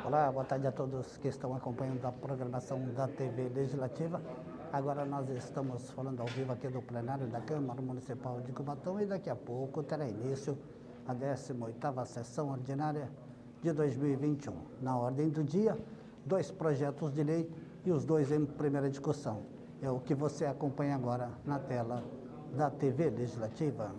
Olá, boa tarde a todos que estão acompanhando a programação da TV Legislativa. Agora nós estamos falando ao vivo aqui do plenário da Câmara Municipal de Cubatão e daqui a pouco terá início a 18ª sessão ordinária de 2021. Na ordem do dia, 2 projetos de lei e os 2 em primeira discussão. É o que você acompanha agora na tela da TV Legislativa.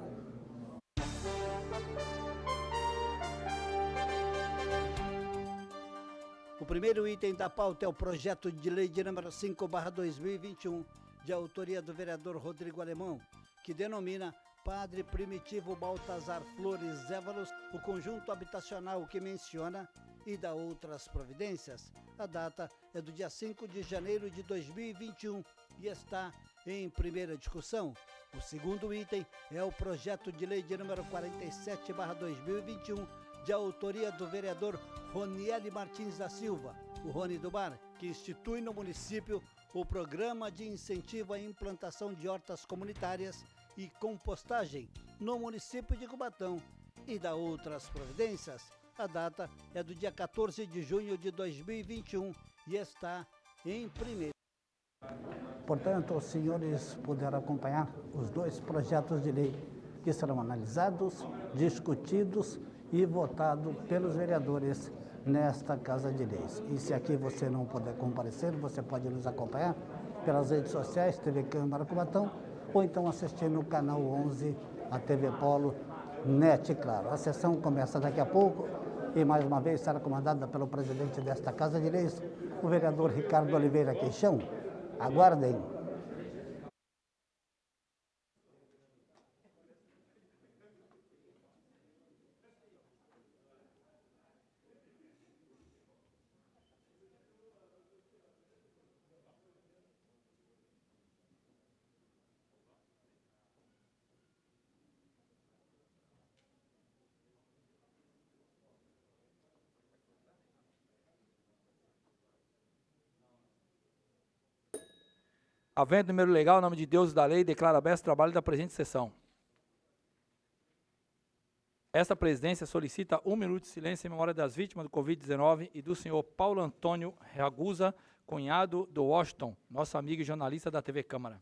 O primeiro item da pauta é o projeto de lei de número 5/2021, de autoria do vereador Rodrigo Alemão, que denomina Padre Primitivo Baltazar Flores Évalos o conjunto habitacional que menciona e dá outras providências. A data é do dia 5 de janeiro de 2021 e está em primeira discussão. O segundo item é o projeto de lei de número 47/2021, de autoria do vereador Ronieli Martins da Silva, o Rony do Bar, que institui no município o programa de incentivo à implantação de hortas comunitárias e compostagem no município de Cubatão e dá outras providências. A data é do dia 14 de junho de 2021 e está em primeiro. Portanto, os senhores puderam acompanhar os 2 projetos de lei que serão analisados, discutidos e votado pelos vereadores nesta Casa de Leis. E se aqui você não puder comparecer, você pode nos acompanhar pelas redes sociais, TV Câmara Cubatão, ou então assistir no canal 11, a TV Polo NET, claro. A sessão começa daqui a pouco e, mais uma vez, será comandada pelo presidente desta Casa de Leis, o vereador Ricardo Oliveira Queixão. Aguardem. Havendo número legal, em nome de Deus e da lei, declaro aberto o trabalho da presente sessão. Esta presidência solicita 1 minuto de silêncio em memória das vítimas do Covid-19 e do senhor Paulo Antônio Ragusa, cunhado do Washington, nosso amigo e jornalista da TV Câmara.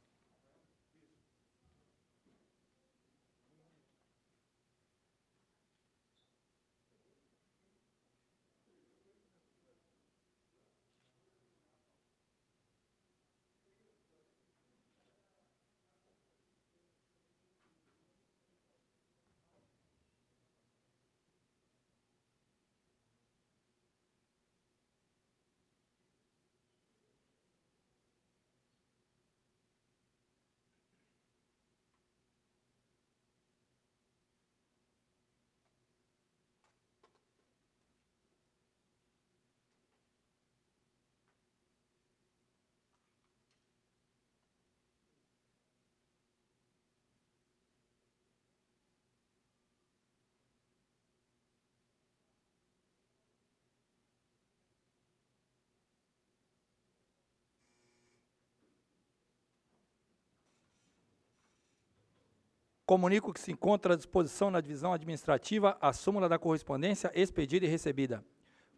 Comunico que se encontra à disposição na divisão administrativa a súmula da correspondência expedida e recebida.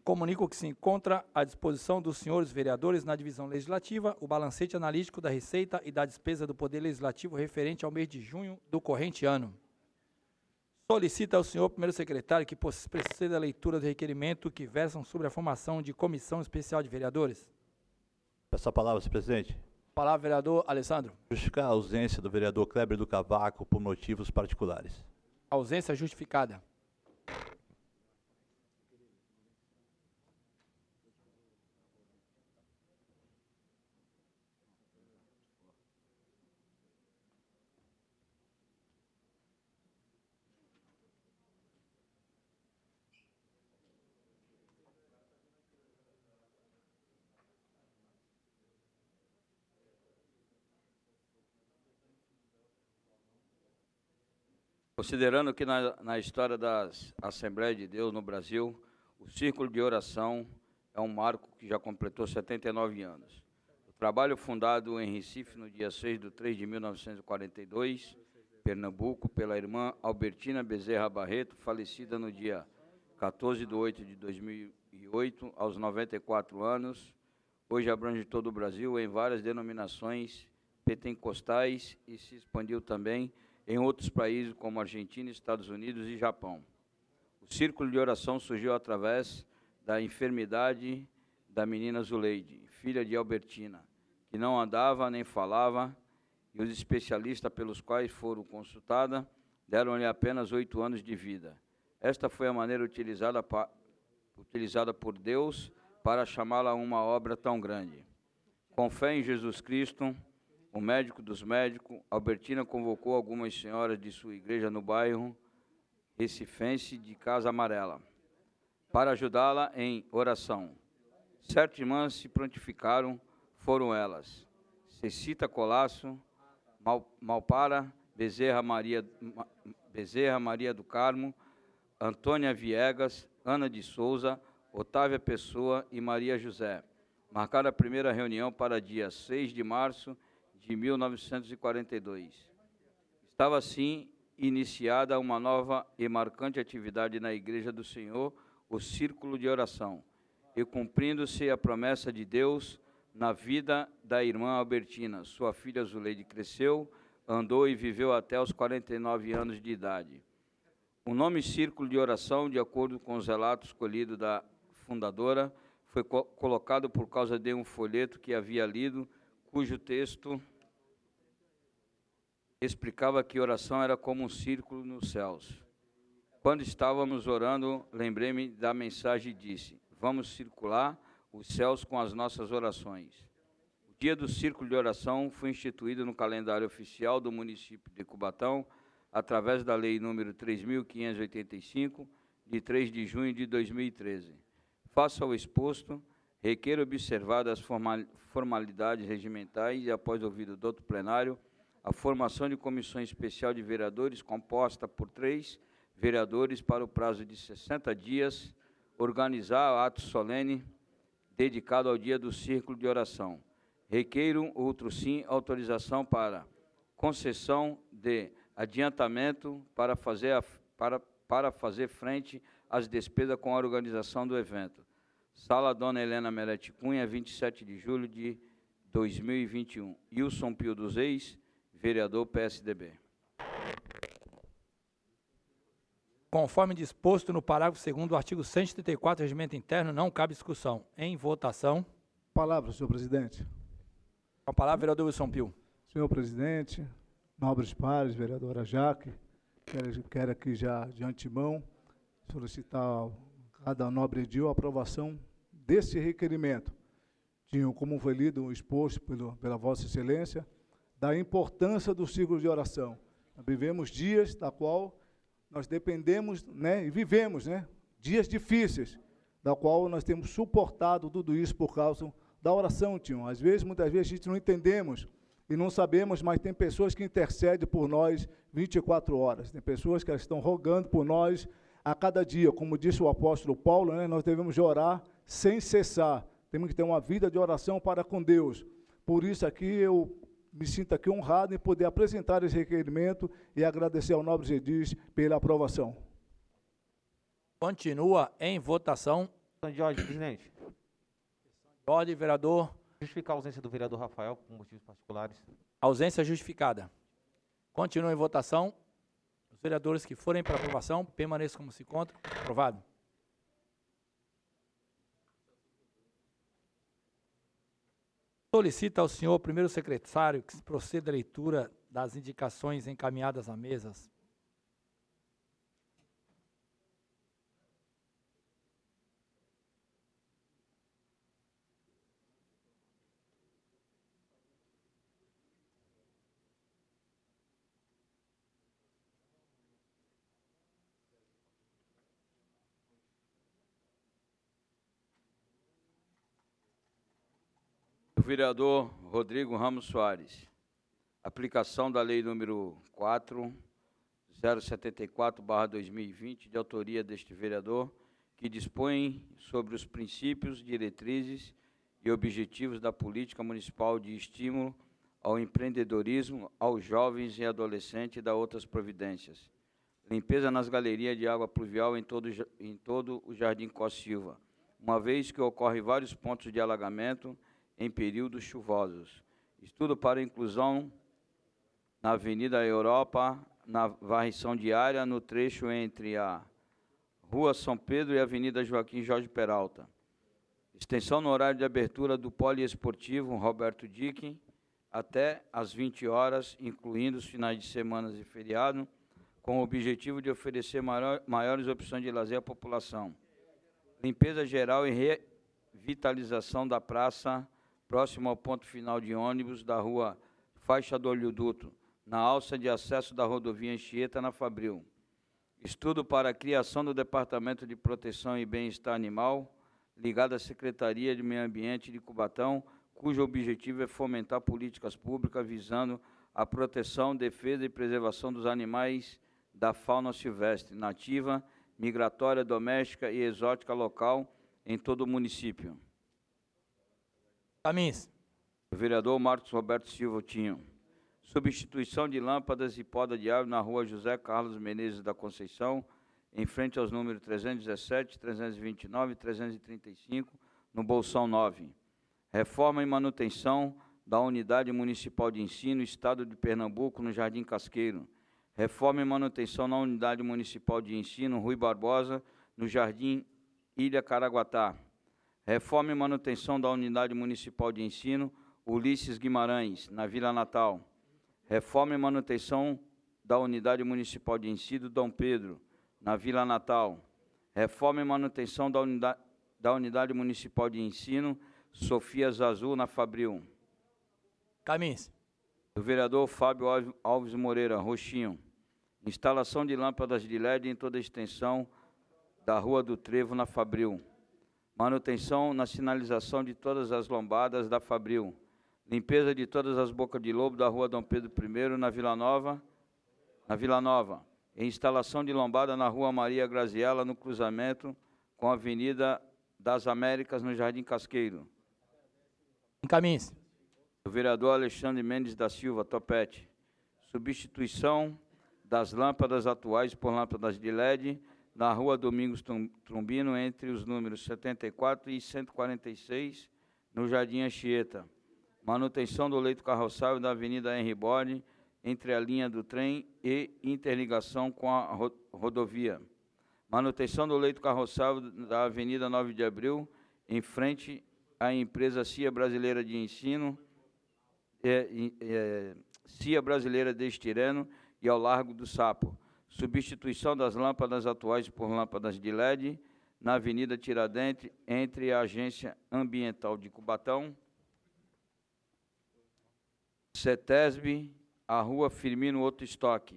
Comunico que se encontra à disposição dos senhores vereadores na divisão legislativa o balancete analítico da receita e da despesa do Poder Legislativo referente ao mês de junho do corrente ano. Solicita ao senhor primeiro secretário que proceda a leitura do requerimento que versam sobre a formação de comissão especial de vereadores. Peço a palavra, senhor presidente. Palavra, vereador Alessandro. Justificar a ausência do vereador Kleber do Cavaco por motivos particulares. Ausência justificada. Considerando que na história das Assembleias de Deus no Brasil, o Círculo de Oração é um marco que já completou 79 anos. O trabalho fundado em Recife no dia 6 de 3 de 1942, Pernambuco, pela irmã Albertina Bezerra Barreto, falecida no dia 14 de 8 de 2008, aos 94 anos. Hoje abrange todo o Brasil em várias denominações pentecostais e se expandiu também em outros países como Argentina, Estados Unidos e Japão. O círculo de oração surgiu através da enfermidade da menina Zuleide, filha de Albertina, que não andava nem falava, e os especialistas pelos quais foram consultada deram-lhe apenas 8 anos de vida. Esta foi a maneira utilizada por Deus para chamá-la a uma obra tão grande. Com fé em Jesus Cristo, o médico dos médicos, Albertina convocou algumas senhoras de sua igreja no bairro recifense de Casa Amarela para ajudá-la em oração. 7 irmãs se prontificaram, foram elas: Cecita Colasso, Malpara, Bezerra Maria do Carmo, Antônia Viegas, Ana de Souza, Otávia Pessoa e Maria José. Marcaram a primeira reunião para dia 6 de março de 1942. Estava assim iniciada uma nova e marcante atividade na Igreja do Senhor, o Círculo de Oração, e cumprindo-se a promessa de Deus na vida da irmã Albertina. Sua filha Zuleide cresceu, andou e viveu até os 49 anos de idade. O nome Círculo de Oração, de acordo com os relatos colhidos da fundadora, foi colocado por causa de um folheto que havia lido, cujo texto explicava que oração era como um círculo nos céus. Quando estávamos orando, lembrei-me da mensagem e disse: vamos circular os céus com as nossas orações. O dia do Círculo de Oração foi instituído no calendário oficial do município de Cubatão, através da Lei número 3.585, de 3 de junho de 2013. Face ao exposto, requer observar as formalidades regimentais e, após ouvido do doutor plenário, a formação de comissão especial de vereadores, composta por 3 vereadores para o prazo de 60 dias, organizar ato solene dedicado ao dia do Círculo de Oração. Requeiro, outro sim, autorização para concessão de adiantamento para fazer frente às despesas com a organização do evento. Sala Dona Helena Melete Cunha, 27 de julho de 2021. Wilson Pio dos Reis, vereador PSDB. Conforme disposto no parágrafo 2º do artigo 134 do Regimento Interno, não cabe discussão. Em votação. Palavra, senhor presidente. Com a palavra, vereador Wilson Pio. Senhor presidente, nobres pares, vereadora Jaque, quero aqui já de antemão solicitar a cada nobre edil a aprovação desse requerimento. Tinham, como foi lido, exposto pela Vossa Excelência, da importância do círculo de oração. Nós vivemos dias da qual nós dependemos, e vivemos, dias difíceis, da qual nós temos suportado tudo isso por causa da oração, tio. Às vezes, muitas vezes, a gente não entendemos e não sabemos, mas tem pessoas que intercedem por nós 24 horas. Tem pessoas que estão rogando por nós a cada dia. Como disse o apóstolo Paulo, nós devemos orar sem cessar. Temos que ter uma vida de oração para com Deus. Por isso aqui eu me sinto aqui honrado em poder apresentar esse requerimento e agradecer ao nobre edis pela aprovação. Continua em votação. De ordem, presidente. Ordem, vereador. Justificar a ausência do vereador Rafael por motivos particulares. Ausência justificada. Continua em votação. Os vereadores que forem para aprovação, permaneçam como se encontram. Aprovado. Solicita ao senhor primeiro secretário que se proceda à leitura das indicações encaminhadas à mesa. O vereador Rodrigo Ramos Soares. Aplicação da Lei número 4074/2020, de autoria deste vereador, que dispõe sobre os princípios, diretrizes e objetivos da política municipal de estímulo ao empreendedorismo, aos jovens e adolescentes e da outras providências. limpeza nas galerias de água pluvial em todo o Jardim Costa Silva, uma vez que ocorre vários pontos de alagamento em períodos chuvosos. Estudo para inclusão na Avenida Europa, na varrição diária, no trecho entre a Rua São Pedro e a Avenida Joaquim Jorge Peralta. Extensão no horário de abertura do poliesportivo Roberto Dickey até às 20 horas, incluindo os finais de semana e feriado, com o objetivo de oferecer maiores opções de lazer à população. Limpeza geral e revitalização da praça, próximo ao ponto final de ônibus da Rua Faixa do Olhuduto, na alça de acesso da rodovia Anchieta, na Fabril. Estudo para a criação do Departamento de Proteção e Bem-Estar Animal, ligado à Secretaria de Meio Ambiente de Cubatão, cujo objetivo é fomentar políticas públicas visando a proteção, defesa e preservação dos animais da fauna silvestre, nativa, migratória, doméstica e exótica local em todo o município. Caminhos. O vereador Marcos Roberto Silva Tinho. Substituição de lâmpadas e poda de árvore na Rua José Carlos Menezes da Conceição, em frente aos números 317, 329 e 335, no Bolsão 9. Reforma e manutenção da Unidade Municipal de Ensino, Estado de Pernambuco, no Jardim Casqueiro. Reforma e manutenção na Unidade Municipal de Ensino, Rui Barbosa, no Jardim Ilha Caraguatá. Reforma e manutenção da Unidade Municipal de Ensino, Ulisses Guimarães, na Vila Natal. Reforma e manutenção da Unidade Municipal de Ensino, Dom Pedro, na Vila Natal. Reforma e manutenção da Unidade Municipal de Ensino, Sofia Zazu, na Fabril. Caminhos. Do vereador Fábio Alves Moreira, Roxinho. Instalação de lâmpadas de LED em toda a extensão da Rua do Trevo, na Fabril. Manutenção na sinalização de todas as lombadas da Fabril. Limpeza de todas as bocas de lobo da Rua Dom Pedro I, na Vila Nova. E instalação de lombada na Rua Maria Graziella, no cruzamento com a Avenida das Américas, no Jardim Casqueiro. Caminhos. O vereador Alexandre Mendes da Silva, Topete. Substituição das lâmpadas atuais por lâmpadas de LED na Rua Domingos Trombino, entre os números 74 e 146, no Jardim Anchieta. Manutenção do leito carroçável da Avenida Henry Bode, entre a linha do trem e interligação com a rodovia. Manutenção do leito carroçável da Avenida 9 de Abril, em frente à empresa CIA Brasileira de Ensino, CIA Brasileira de Estireno e ao Largo do Sapo. Substituição das lâmpadas atuais por lâmpadas de LED na Avenida Tiradentes, entre a Agência Ambiental de Cubatão, CETESB, a Rua Firmino Otto Stock.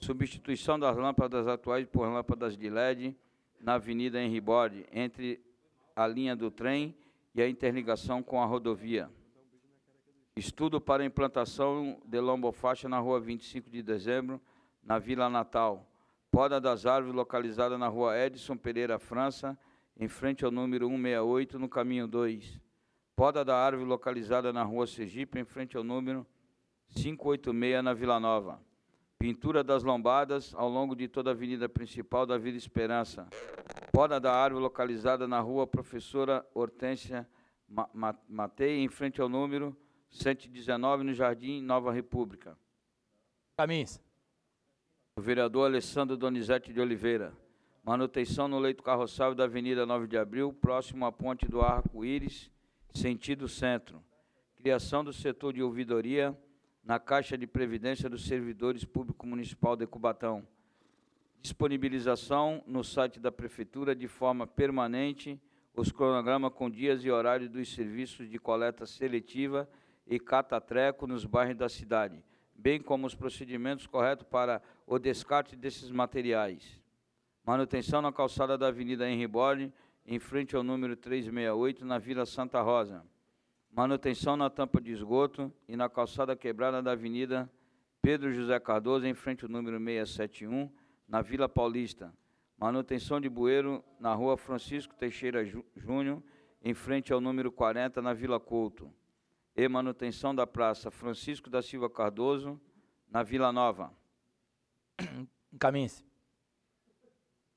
Substituição das lâmpadas atuais por lâmpadas de LED na Avenida Henry Bode, entre a linha do trem e a interligação com a rodovia. Estudo para a implantação de lombofaixa na Rua 25 de Dezembro, na Vila Natal. Poda das árvores localizada na Rua Edson Pereira França, em frente ao número 168, no caminho 2. Poda da árvore localizada na Rua Sergipe, em frente ao número 586, na Vila Nova. Pintura das lombadas ao longo de toda a avenida principal da Vila Esperança. Poda da árvore localizada na Rua Professora Hortência Matei, em frente ao número 119, no Jardim Nova República. Caminhos. O vereador Alessandro Donizete de Oliveira. Manutenção no leito carroçável da Avenida 9 de Abril, próximo à ponte do Arco-Íris, sentido centro. Criação do setor de ouvidoria na Caixa de Previdência dos Servidores Públicos Municipal de Cubatão. Disponibilização no site da Prefeitura de forma permanente os cronogramas com dias e horários dos serviços de coleta seletiva e catatreco nos bairros da cidade, bem como os procedimentos corretos para o descarte desses materiais. Manutenção na calçada da Avenida Henry Bode, em frente ao número 368, na Vila Santa Rosa. Manutenção na tampa de esgoto e na calçada quebrada da Avenida Pedro José Cardoso, em frente ao número 671, na Vila Paulista. Manutenção de bueiro na Rua Francisco Teixeira Júnior, em frente ao número 40, na Vila Couto. E manutenção da Praça Francisco da Silva Cardoso, na Vila Nova. Encaminhe-se.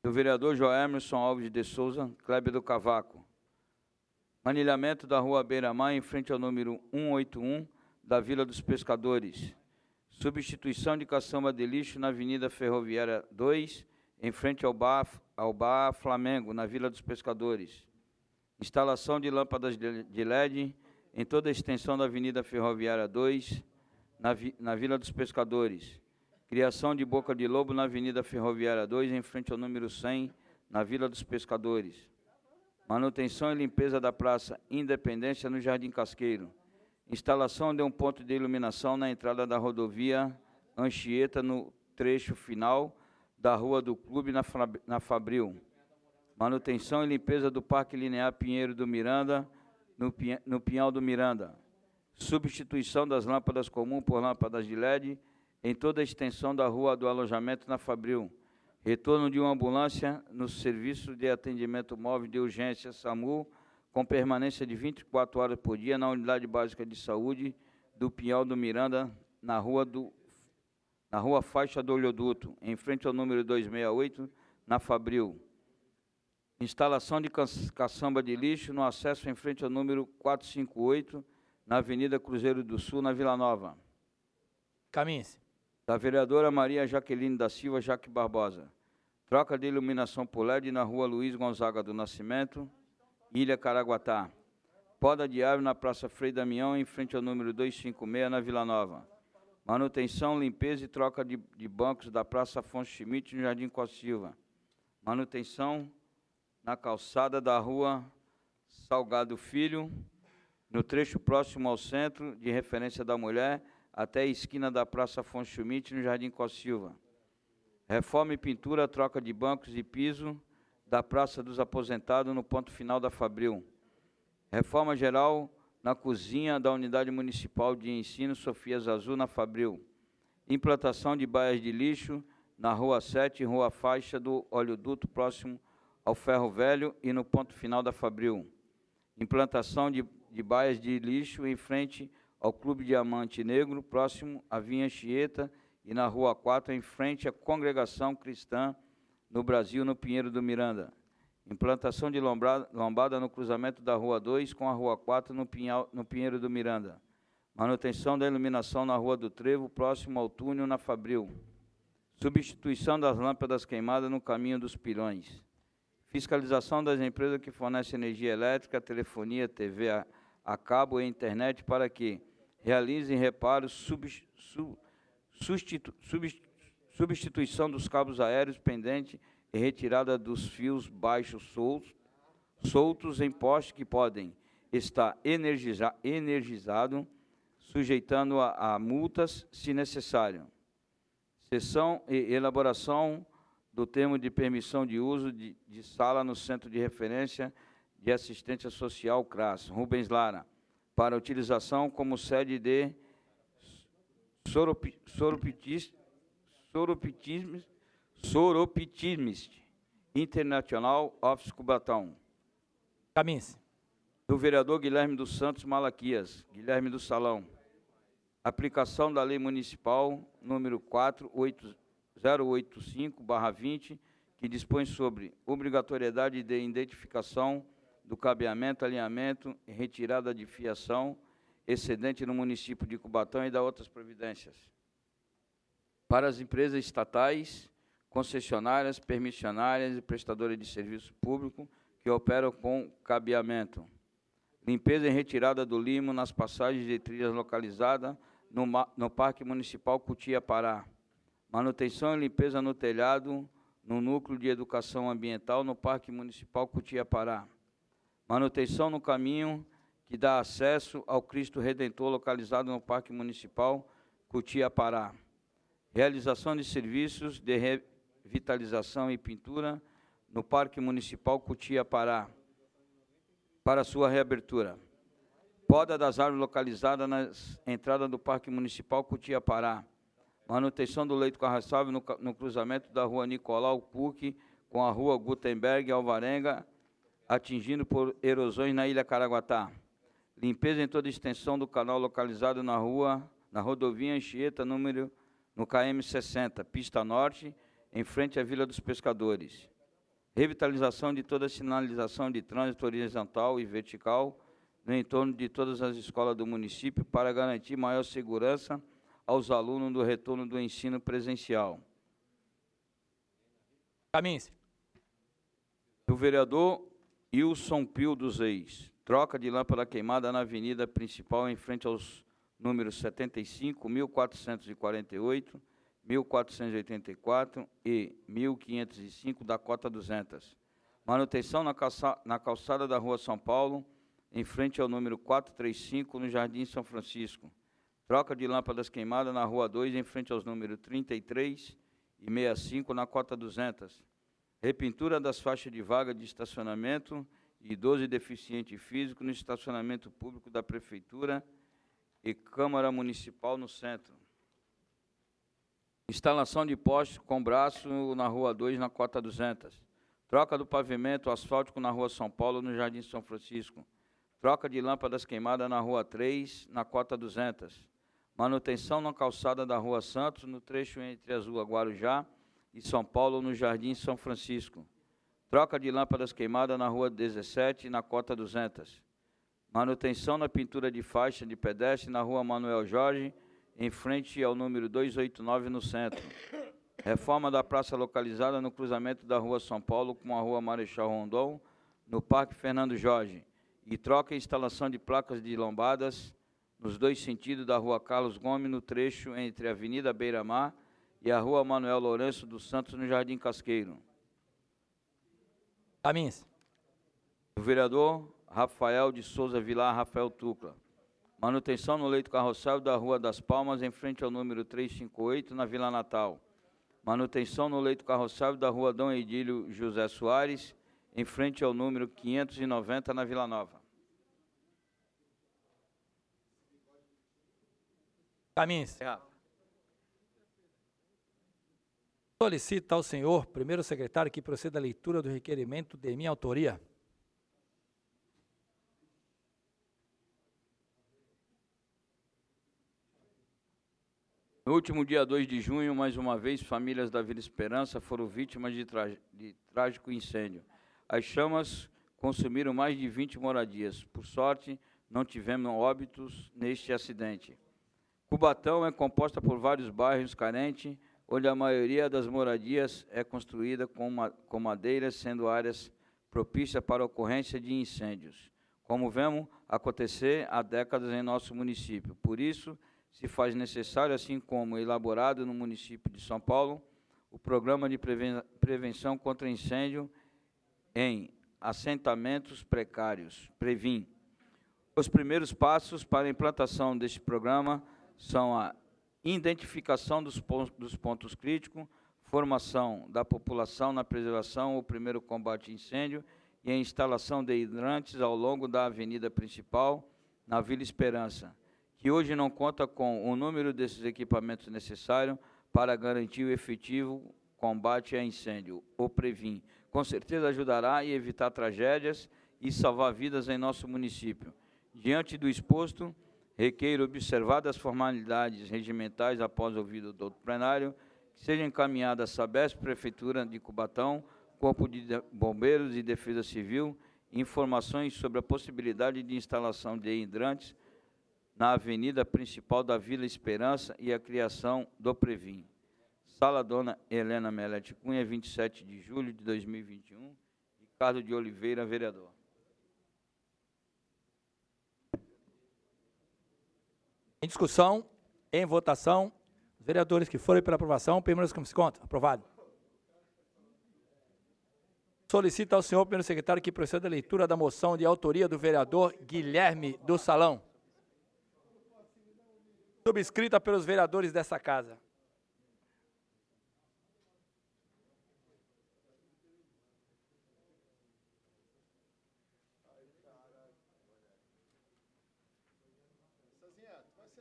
Do vereador Joemerson Alves de Souza, Kleber do Cavaco. Manilhamento da rua Beira-Mar, em frente ao número 181 da Vila dos Pescadores. Substituição de caçamba de lixo na Avenida Ferroviária 2, em frente ao Bar Flamengo, na Vila dos Pescadores. Instalação de lâmpadas de LED em toda a extensão da Avenida Ferroviária 2, na Vila dos Pescadores. Criação de boca de lobo na Avenida Ferroviária 2, em frente ao número 100, na Vila dos Pescadores. Manutenção e limpeza da Praça Independência, no Jardim Casqueiro. Instalação de um ponto de iluminação na entrada da rodovia Anchieta, no trecho final da Rua do Clube, na Fabril. Manutenção e limpeza do Parque Linear Pinheiro do Miranda, no Pinhal do Miranda. Substituição das lâmpadas comuns por lâmpadas de LED em toda a extensão da Rua do Alojamento, na Fabril. Retorno de uma ambulância no Serviço de Atendimento Móvel de Urgência SAMU, com permanência de 24 horas por dia na Unidade Básica de Saúde do Pinhal do Miranda, na Rua Faixa do Oleoduto, em frente ao número 268, na Fabril. Instalação de caçamba de lixo no acesso em frente ao número 458, na Avenida Cruzeiro do Sul, na Vila Nova. Encaminhe-se. Da vereadora Maria Jaqueline da Silva Jaque Barbosa. Troca de iluminação por LED na Rua Luiz Gonzaga do Nascimento, Ilha Caraguatá. Poda de árvore na Praça Frei Damião, em frente ao número 256, na Vila Nova. Manutenção, limpeza e troca de bancos da Praça Afonso Schmidt, no Jardim Costa Silva. Manutenção na calçada da Rua Salgado Filho, no trecho próximo ao Centro de Referência da Mulher, até a esquina da Praça Afonso Schmidt, no Jardim Costa Silva. Reforma e pintura, troca de bancos e piso da Praça dos Aposentados, no ponto final da Fabril. Reforma geral na cozinha da Unidade Municipal de Ensino Sofia Zazu, na Fabril. Implantação de baias de lixo na Rua 7, Rua Faixa do Oleoduto, próximo ao Ferro Velho e no ponto final da Fabril. Implantação de baias de lixo em frente ao Clube Diamante Negro, próximo à Vinha Anchieta, e na Rua 4, em frente à Congregação Cristã no Brasil, no Pinheiro do Miranda. Implantação de lombada no cruzamento da Rua 2 com a Rua 4, no Pinheiro do Miranda. Manutenção da iluminação na Rua do Trevo, próximo ao túnel, na Fabril. Substituição das lâmpadas queimadas no caminho dos Pilões. Fiscalização das empresas que fornecem energia elétrica, telefonia, TV a cabo e internet para que realizem reparos, substituição dos cabos aéreos pendentes e retirada dos fios baixos soltos em postes que podem estar energizados, sujeitando a multas, se necessário. Seção e elaboração do termo de permissão de uso de sala no Centro de Referência de Assistência Social CRAS, Rubens Lara, para utilização como sede de Soropitismist International Office Cubatão. Encaminhe-se. Do vereador Guilherme dos Santos Malaquias, Guilherme do Salão. Aplicação da Lei Municipal número 48085/20, que dispõe sobre obrigatoriedade de identificação do cabeamento, alinhamento e retirada de fiação excedente no município de Cubatão e da outras providências. Para as empresas estatais, concessionárias, permissionárias e prestadoras de serviço público que operam com cabeamento. Limpeza e retirada do limo nas passagens de trilhas localizadas no Parque Municipal Cutia-Pará. Manutenção e limpeza no telhado, no Núcleo de Educação Ambiental, no Parque Municipal Cutia-Pará. Manutenção no caminho que dá acesso ao Cristo Redentor, localizado no Parque Municipal Cutia-Pará. Realização de serviços de revitalização e pintura no Parque Municipal Cutia-Pará, para sua reabertura. Poda das árvores localizadas na entrada do Parque Municipal Cutia-Pará. Manutenção do leito carroçável no cruzamento da Rua Nicolau Puc com a Rua Gutenberg Alvarenga, atingindo por erosões na Ilha Caraguatá. Limpeza em toda a extensão do canal localizado na rodovia Anchieta, no KM 60, pista norte, em frente à Vila dos Pescadores. Revitalização de toda a sinalização de trânsito horizontal e vertical no entorno de todas as escolas do município para garantir maior segurança aos alunos do retorno do ensino presencial. Caminhe-se. Do vereador Wilson Pio dos Reis. Troca de lâmpada queimada na avenida principal em frente aos números 75, 1448, 1484 e 1505 da cota 200. Manutenção na calçada da Rua São Paulo, em frente ao número 435, no Jardim São Francisco. Troca de lâmpadas queimadas na Rua 2, em frente aos números 33 e 65, na cota 200. Repintura das faixas de vaga de estacionamento de idoso e deficiente físico no estacionamento público da Prefeitura e Câmara Municipal no centro. Instalação de postes com braço na Rua 2, na cota 200. Troca do pavimento asfáltico na Rua São Paulo, no Jardim São Francisco. Troca de lâmpadas queimadas na Rua 3, na cota 200. Manutenção na calçada da Rua Santos, no trecho entre as ruas Guarujá e São Paulo, no Jardim São Francisco. Troca de lâmpadas queimadas na Rua 17, na cota 200. Manutenção na pintura de faixa de pedestre na Rua Manuel Jorge, em frente ao número 289, no centro. Reforma da praça localizada no cruzamento da Rua São Paulo com a Rua Marechal Rondon, no Parque Fernando Jorge. E troca e instalação de placas de lombadas nos dois sentidos da Rua Carlos Gomes, no trecho entre a Avenida Beira-Mar e a Rua Manuel Lourenço dos Santos, no Jardim Casqueiro. Caminhe-se. O vereador Rafael de Souza Vilar Rafael Tucla. Manutenção no leito carroçável da Rua das Palmas, em frente ao número 358, na Vila Natal. Manutenção no leito carroçável da Rua Dom Edílio José Soares, em frente ao número 590, na Vila Nova. Caminhe-se. Solicito ao senhor primeiro secretário que proceda à leitura do requerimento de minha autoria. No último dia 2 de junho, mais uma vez, famílias da Vila Esperança foram vítimas de trágico incêndio. As chamas consumiram mais de 20 moradias. Por sorte, não tivemos óbitos neste acidente. Cubatão é composta por vários bairros carentes, onde a maioria das moradias é construída com madeira, sendo áreas propícias para a ocorrência de incêndios, como vemos acontecer há décadas em nosso município. Por isso, se faz necessário, assim como elaborado no município de São Paulo, o Programa de Prevenção contra Incêndio em Assentamentos Precários, PREVIM. Os primeiros passos para a implantação deste programa são a identificação dos pontos críticos, formação da população na preservação, o primeiro combate a incêndio e a instalação de hidrantes ao longo da avenida principal, na Vila Esperança, que hoje não conta com o número desses equipamentos necessários para garantir o efetivo combate a incêndio, o PREVIM. Com certeza ajudará a evitar tragédias e salvar vidas em nosso município. Diante do exposto, requeiro observar as formalidades regimentais após ouvido do plenário, que seja encaminhada a Sabesp, Prefeitura de Cubatão, Corpo de Bombeiros e Defesa Civil, informações sobre a possibilidade de instalação de hidrantes na avenida principal da Vila Esperança e a criação do PREVIM. Sala Dona Helena Melete Cunha, 27 de julho de 2021. Ricardo de Oliveira, vereador. Em discussão, em votação, os vereadores que forem pela aprovação, permaneçam como se conta. Aprovado. Solicito ao senhor primeiro secretário que proceda à leitura da moção de autoria do vereador Guilherme do Salão, subscrita pelos vereadores dessa casa.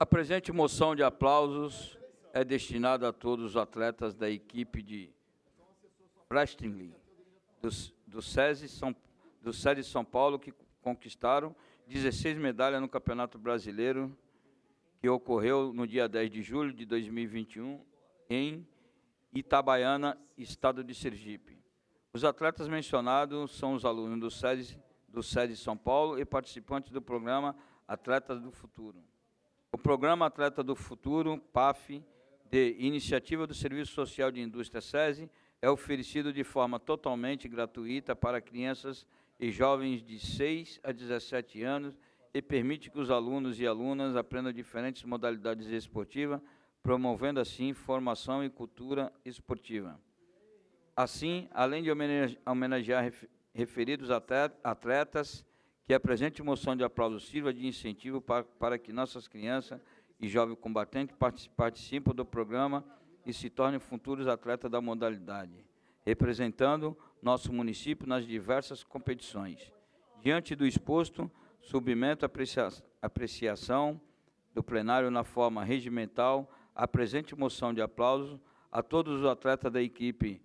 A presente moção de aplausos é destinada a todos os atletas da equipe de wrestling do SESI São Paulo, que conquistaram 16 medalhas no Campeonato Brasileiro, que ocorreu no dia 10 de julho de 2021 em Itabaiana, Estado de Sergipe. Os atletas mencionados são os alunos do SESI São Paulo e participantes do programa Atletas do Futuro. O programa Atleta do Futuro, PAF, de Iniciativa do Serviço Social de Indústria SESI, é oferecido de forma totalmente gratuita para crianças e jovens de 6 a 17 anos e permite que os alunos e alunas aprendam diferentes modalidades esportivas, promovendo assim formação e cultura esportiva. Assim, além de homenagear referidos atletas, que a presente moção de aplauso sirva de incentivo para que nossas crianças e jovens combatentes participem do programa e se tornem futuros atletas da modalidade, representando nosso município nas diversas competições. Diante do exposto, submeto a apreciação do plenário na forma regimental a presente moção de aplauso a todos os atletas da equipe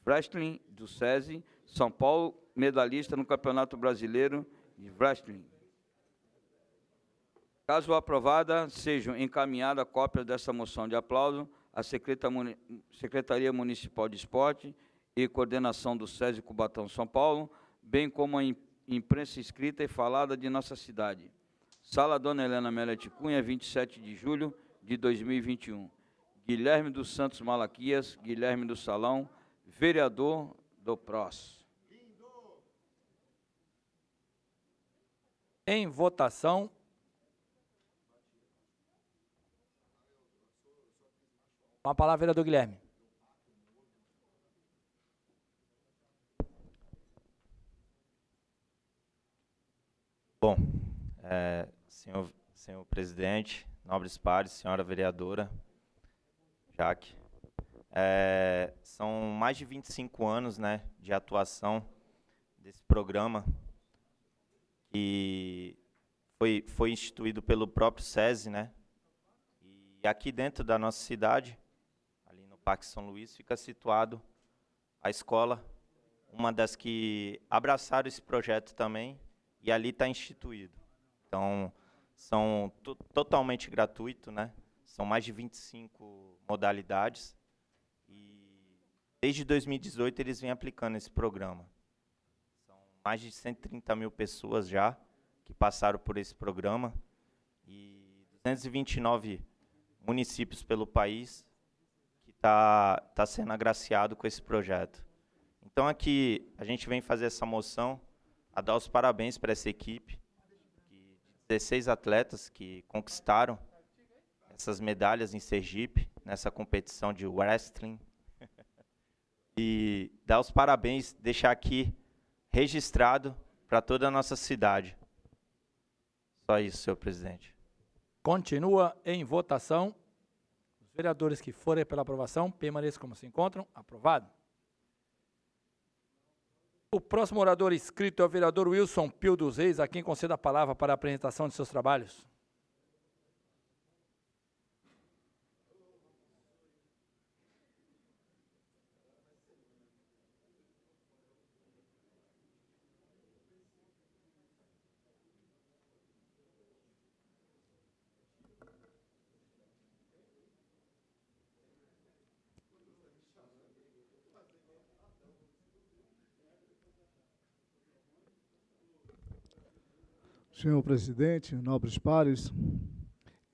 Wrestling do SESI São Paulo, medalhista no Campeonato Brasileiro de Wrestling. Caso aprovada, sejam encaminhadas cópias dessa moção de aplauso à Secretaria Municipal de Esporte e Coordenação do SESI Cubatão São Paulo, bem como a imprensa escrita e falada de nossa cidade. Sala Dona Helena Melete Cunha, 27 de julho de 2021. Guilherme dos Santos Malaquias, Guilherme do Salão, vereador do PROS. Em votação. Com a palavra, vereador Guilherme. Bom, senhor presidente, nobres pares, senhora vereadora, Jaque, são mais de 25 anos, né, de atuação desse programa, que foi instituído pelo próprio SESI, né, e aqui dentro da nossa cidade, ali no Parque São Luís, fica situado a escola, uma das que abraçaram esse projeto também, e ali está instituído. Então, são totalmente gratuito, né? São mais de 25 modalidades. E desde 2018 eles vêm aplicando esse programa. São mais de 130 mil pessoas já que passaram por esse programa. E 229 municípios pelo país que tá sendo agraciado com esse projeto. Então, aqui a gente vem fazer essa moção a dar os parabéns para essa equipe, de 16 atletas que conquistaram essas medalhas em Sergipe, nessa competição de wrestling. E dar os parabéns, deixar aqui registrado para toda a nossa cidade. Só isso, senhor presidente. Continua em votação. Os vereadores que forem pela aprovação, permaneçam como se encontram. Aprovado. O próximo orador inscrito é o vereador Wilson Pio dos Reis, a quem concedo a palavra para a apresentação de seus trabalhos. Senhor presidente, nobres pares,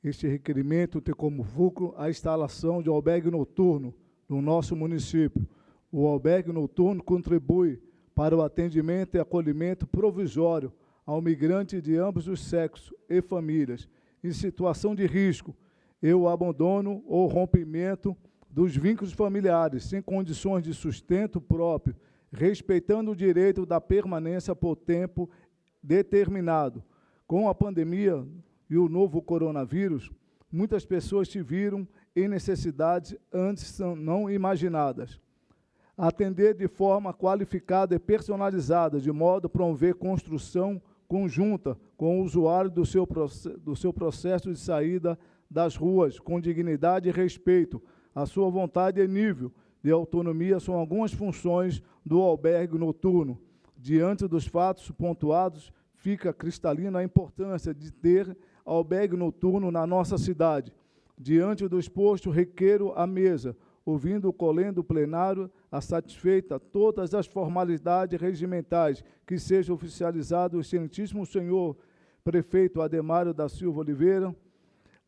este requerimento tem como fulcro a instalação de albergue noturno no nosso município. O albergue noturno contribui para o atendimento e acolhimento provisório ao migrante de ambos os sexos e famílias em situação de risco e o abandono ou rompimento dos vínculos familiares sem condições de sustento próprio, respeitando o direito da permanência por tempo determinado. Com a pandemia e o novo coronavírus, muitas pessoas se viram em necessidades antes não imaginadas. Atender de forma qualificada e personalizada, de modo a promover construção conjunta com o usuário do seu processo de saída das ruas, com dignidade e respeito. A sua vontade e nível de autonomia são algumas funções do albergue noturno. Diante dos fatos pontuados, fica cristalina a importância de ter albergue noturno na nossa cidade. Diante do exposto, requeiro à mesa, ouvindo o colendo plenário, a satisfeita todas as formalidades regimentais, que seja oficializado o excelentíssimo senhor prefeito Ademário da Silva Oliveira,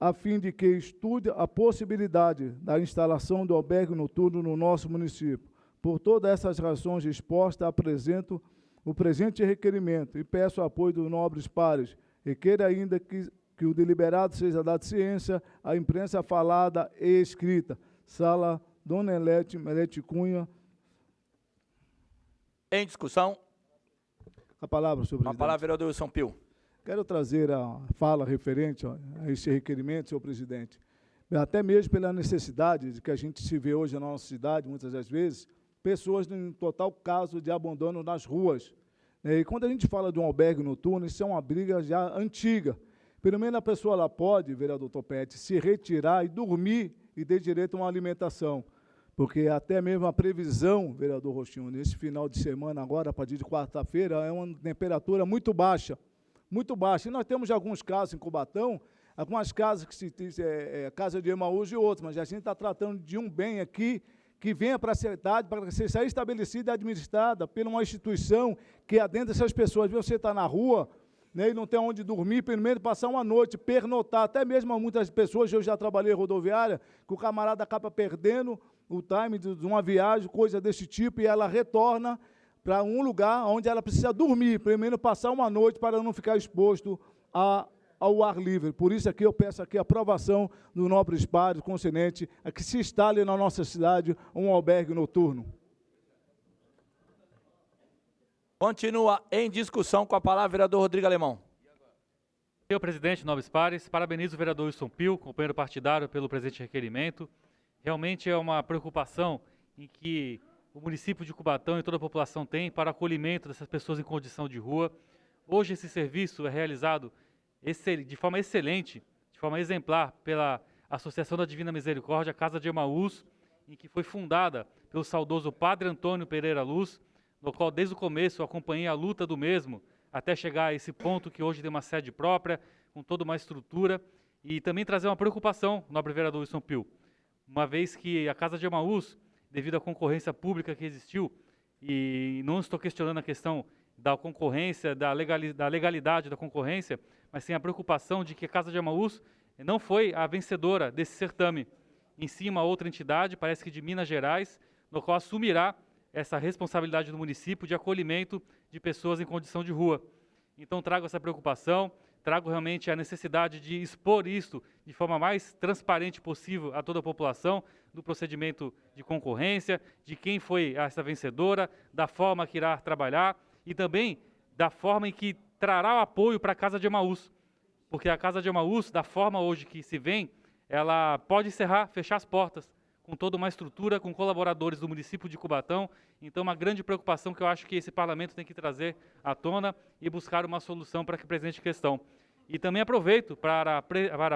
a fim de que estude a possibilidade da instalação do albergue noturno no nosso município. Por todas essas razões expostas, apresento o presente requerimento e peço o apoio dos nobres pares. Requer ainda que o deliberado seja dado ciência à imprensa falada e escrita. Sala Dona Melete Cunha. Em discussão, A palavra, senhor com a presidente. palavra, vereador Wilson Pio. Quero trazer a fala referente a esse requerimento, senhor presidente. Até mesmo pela necessidade de que a gente se vê hoje na nossa cidade, muitas das vezes, pessoas em total caso de abandono nas ruas. E quando a gente fala de um albergue noturno, isso é uma briga já antiga. Pelo menos a pessoa ela pode, vereador Topete, se retirar e dormir e ter direito a uma alimentação. Porque até mesmo a previsão, vereador Rochinho, nesse final de semana agora, a partir de quarta-feira, é uma temperatura muito baixa. Muito baixa. E nós temos alguns casos em Cubatão, algumas casas que se diz casa de Emaús e outras, mas a gente está tratando de um bem aqui que venha para a cidade, para ser estabelecida e administrada por uma instituição que adentra essas pessoas. Você está na rua, né, e não tem onde dormir, pelo menos passar uma noite, pernotar. Até mesmo muitas pessoas, eu já trabalhei em rodoviária, que o camarada acaba perdendo o time de uma viagem, coisa desse tipo, e ela retorna para um lugar onde ela precisa dormir, pelo menos passar uma noite para não ficar exposto ao ar livre. Por isso aqui eu peço aqui a aprovação do nobres pares concernente a que se instale na nossa cidade um albergue noturno. Continua em discussão com a palavra, vereador Rodrigo Alemão. Senhor presidente, nobres pares, parabenizo o vereador Wilson Pio, companheiro partidário, pelo presente requerimento. Realmente é uma preocupação em que o município de Cubatão e toda a população tem para o acolhimento dessas pessoas em condição de rua. Hoje esse serviço é realizado de forma excelente, de forma exemplar, pela Associação da Divina Misericórdia, Casa de Emaús, em que foi fundada pelo saudoso Padre Antônio Pereira Luz, no qual desde o começo eu acompanhei a luta do mesmo, até chegar a esse ponto que hoje tem uma sede própria, com toda uma estrutura, e também trazer uma preocupação, nobre vereador Wilson Pio, uma vez que a Casa de Emaús, devido à concorrência pública que existiu, e não estou questionando a questão da concorrência, da legalidade da concorrência, mas sim a preocupação de que a Casa de Emaús não foi a vencedora desse certame. Em si, uma outra entidade, parece que de Minas Gerais, no qual assumirá essa responsabilidade do município de acolhimento de pessoas em condição de rua. Então, trago essa preocupação, trago realmente a necessidade de expor isso de forma mais transparente possível a toda a população, do procedimento de concorrência, de quem foi essa vencedora, da forma que irá trabalhar e também da forma em que trará o apoio para a Casa de Emaús. Porque a Casa de Emaús, da forma hoje que se vem, ela pode fechar as portas, com toda uma estrutura, com colaboradores do município de Cubatão. Então, uma grande preocupação que eu acho que esse parlamento tem que trazer à tona e buscar uma solução para a presente questão. E também aproveito para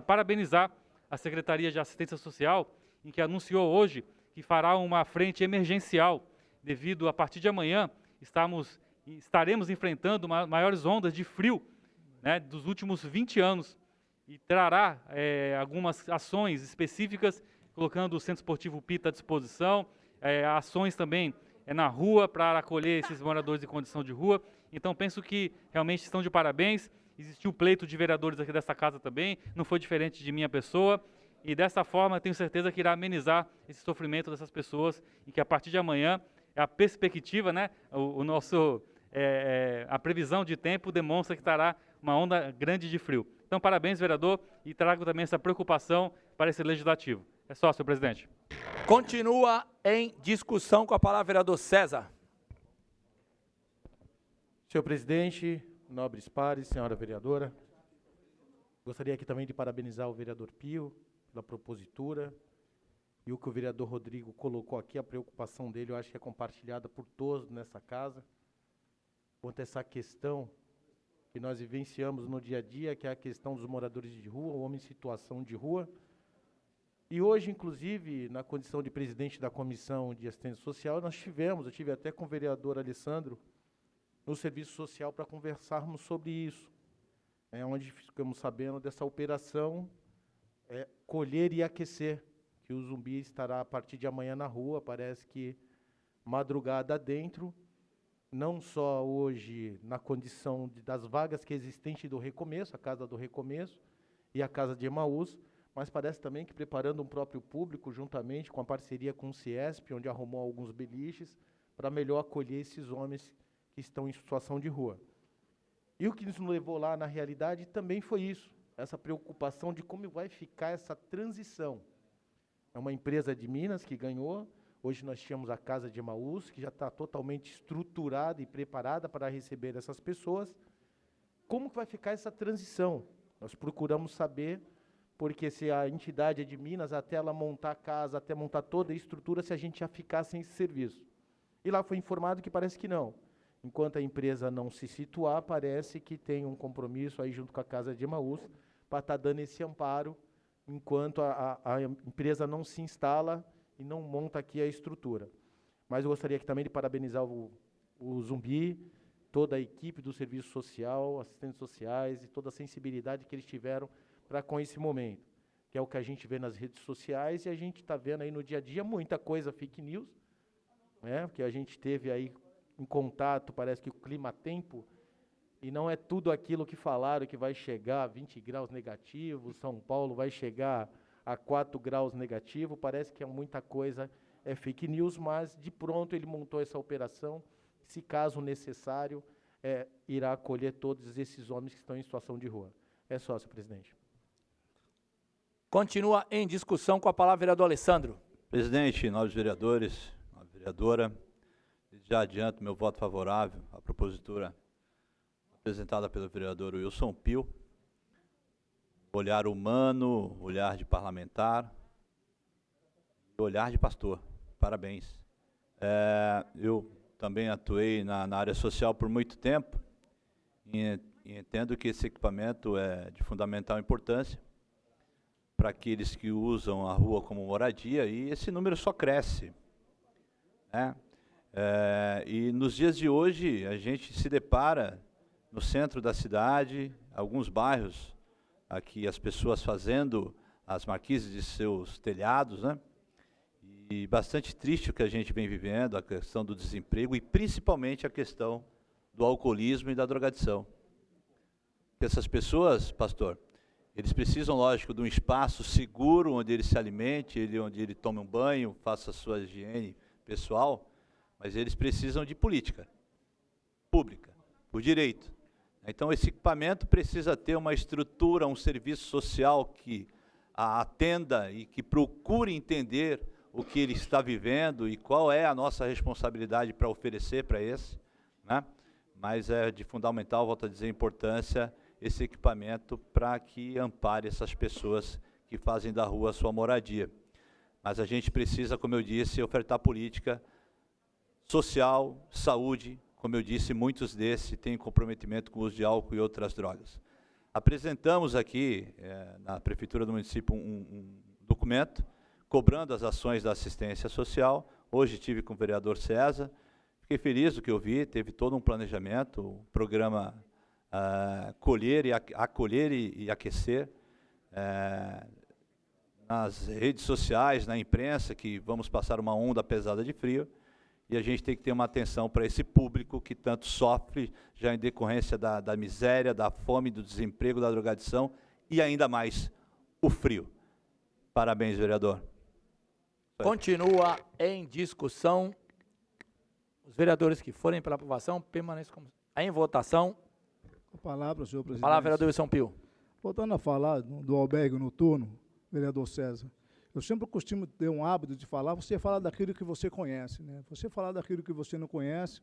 parabenizar a Secretaria de Assistência Social, em que anunciou hoje que fará uma frente emergencial, devido a partir de amanhã estaremos enfrentando maiores ondas de frio, né, dos últimos 20 anos, e trará algumas ações específicas, colocando o Centro Esportivo Pita à disposição, ações também na rua para acolher esses moradores em condição de rua. Então, penso que realmente estão de parabéns. Existiu pleito de vereadores aqui dessa casa também, não foi diferente de minha pessoa, e dessa forma tenho certeza que irá amenizar esse sofrimento dessas pessoas, e que a partir de amanhã, a perspectiva, né, a previsão de tempo demonstra que estará uma onda grande de frio. Então, parabéns, vereador, e trago também essa preocupação para esse legislativo. É só, senhor presidente. Continua em discussão com a palavra, vereador César. Senhor presidente, nobres pares, senhora vereadora, gostaria aqui também de parabenizar o vereador Pio pela propositura, e o que o vereador Rodrigo colocou aqui, a preocupação dele, eu acho que é compartilhada por todos nessa casa, quanto a essa questão que nós vivenciamos no dia a dia, que é a questão dos moradores de rua, o homem em situação de rua. E hoje, inclusive, na condição de presidente da Comissão de Assistência Social, eu tive até com o vereador Alessandro, no Serviço Social, para conversarmos sobre isso, onde ficamos sabendo dessa operação colher e aquecer, que o Zumbi estará a partir de amanhã na rua, parece que madrugada dentro, não só hoje na condição das vagas que existem do Recomeço, a Casa do Recomeço e a Casa de Emaús, mas parece também que preparando um próprio público, juntamente com a parceria com o Ciesp, onde arrumou alguns beliches, para melhor acolher esses homens que estão em situação de rua. E o que nos levou lá, na realidade, também foi isso, essa preocupação de como vai ficar essa transição. É uma empresa de Minas que ganhou, hoje nós tínhamos a Casa de Emaús, que já está totalmente estruturada e preparada para receber essas pessoas. Como que vai ficar essa transição? Nós procuramos saber, porque se a entidade é de Minas, até ela montar a casa, até montar toda a estrutura, se a gente já ficar sem esse serviço. E lá foi informado que parece que não. Enquanto a empresa não se situar, parece que tem um compromisso aí junto com a Casa de Emaús para estar dando esse amparo, enquanto a empresa não se instala e não monta aqui a estrutura. Mas eu gostaria aqui também de parabenizar o Zumbi, toda a equipe do Serviço Social, assistentes sociais e toda a sensibilidade que eles tiveram para com esse momento, que é o que a gente vê nas redes sociais e a gente está vendo aí no dia a dia muita coisa fake news, né, que a gente teve aí em contato, parece que o clima-tempo, e não é tudo aquilo que falaram que vai chegar a 20 graus negativos, São Paulo vai chegar a 4 graus negativo, parece que é muita coisa, é fake news, mas de pronto ele montou essa operação, se caso necessário, irá acolher todos esses homens que estão em situação de rua. É só, senhor presidente. Continua em discussão com a palavra o vereador Alessandro. Presidente, nobres vereadores, nobre vereadora, já adianto meu voto favorável à propositura apresentada pelo vereador Wilson Pio. Olhar humano, olhar de parlamentar, olhar de pastor. Parabéns. Eu também atuei na área social por muito tempo e entendo que esse equipamento é de fundamental importância para aqueles que usam a rua como moradia, e esse número só cresce, né? E nos dias de hoje a gente se depara no centro da cidade, alguns bairros, aqui as pessoas fazendo as marquises de seus telhados, né? E bastante triste o que a gente vem vivendo, a questão do desemprego e principalmente a questão do alcoolismo e da drogadição. Porque essas pessoas, pastor, eles precisam, lógico, de um espaço seguro onde ele se alimente, onde ele tome um banho, faça a sua higiene pessoal, mas eles precisam de política pública, por direito. Então, esse equipamento precisa ter uma estrutura, um serviço social que a atenda e que procure entender o que ele está vivendo e qual é a nossa responsabilidade para oferecer para esse, né? Mas é de fundamental, volto a dizer, importância esse equipamento para que ampare essas pessoas que fazem da rua a sua moradia. Mas a gente precisa, como eu disse, ofertar política social, saúde. Como eu disse, muitos desses têm comprometimento com o uso de álcool e outras drogas. Apresentamos aqui, na Prefeitura do município, um documento cobrando as ações da assistência social. Hoje estive com o vereador César, fiquei feliz do que eu vi, teve todo um planejamento, o programa acolher e aquecer, nas redes sociais, na imprensa, que vamos passar uma onda pesada de frio, e a gente tem que ter uma atenção para esse público que tanto sofre já em decorrência da miséria, da fome, do desemprego, da drogadição e ainda mais o frio. Parabéns, vereador. Continua em discussão. Os vereadores que forem pela aprovação permaneçam em votação. A palavra, senhor presidente. Palavra, vereador Wilson Pio. Voltando a falar do albergue noturno, vereador César, eu sempre costumo ter um hábito de falar, você fala daquilo que você conhece, né? Você falar daquilo que você não conhece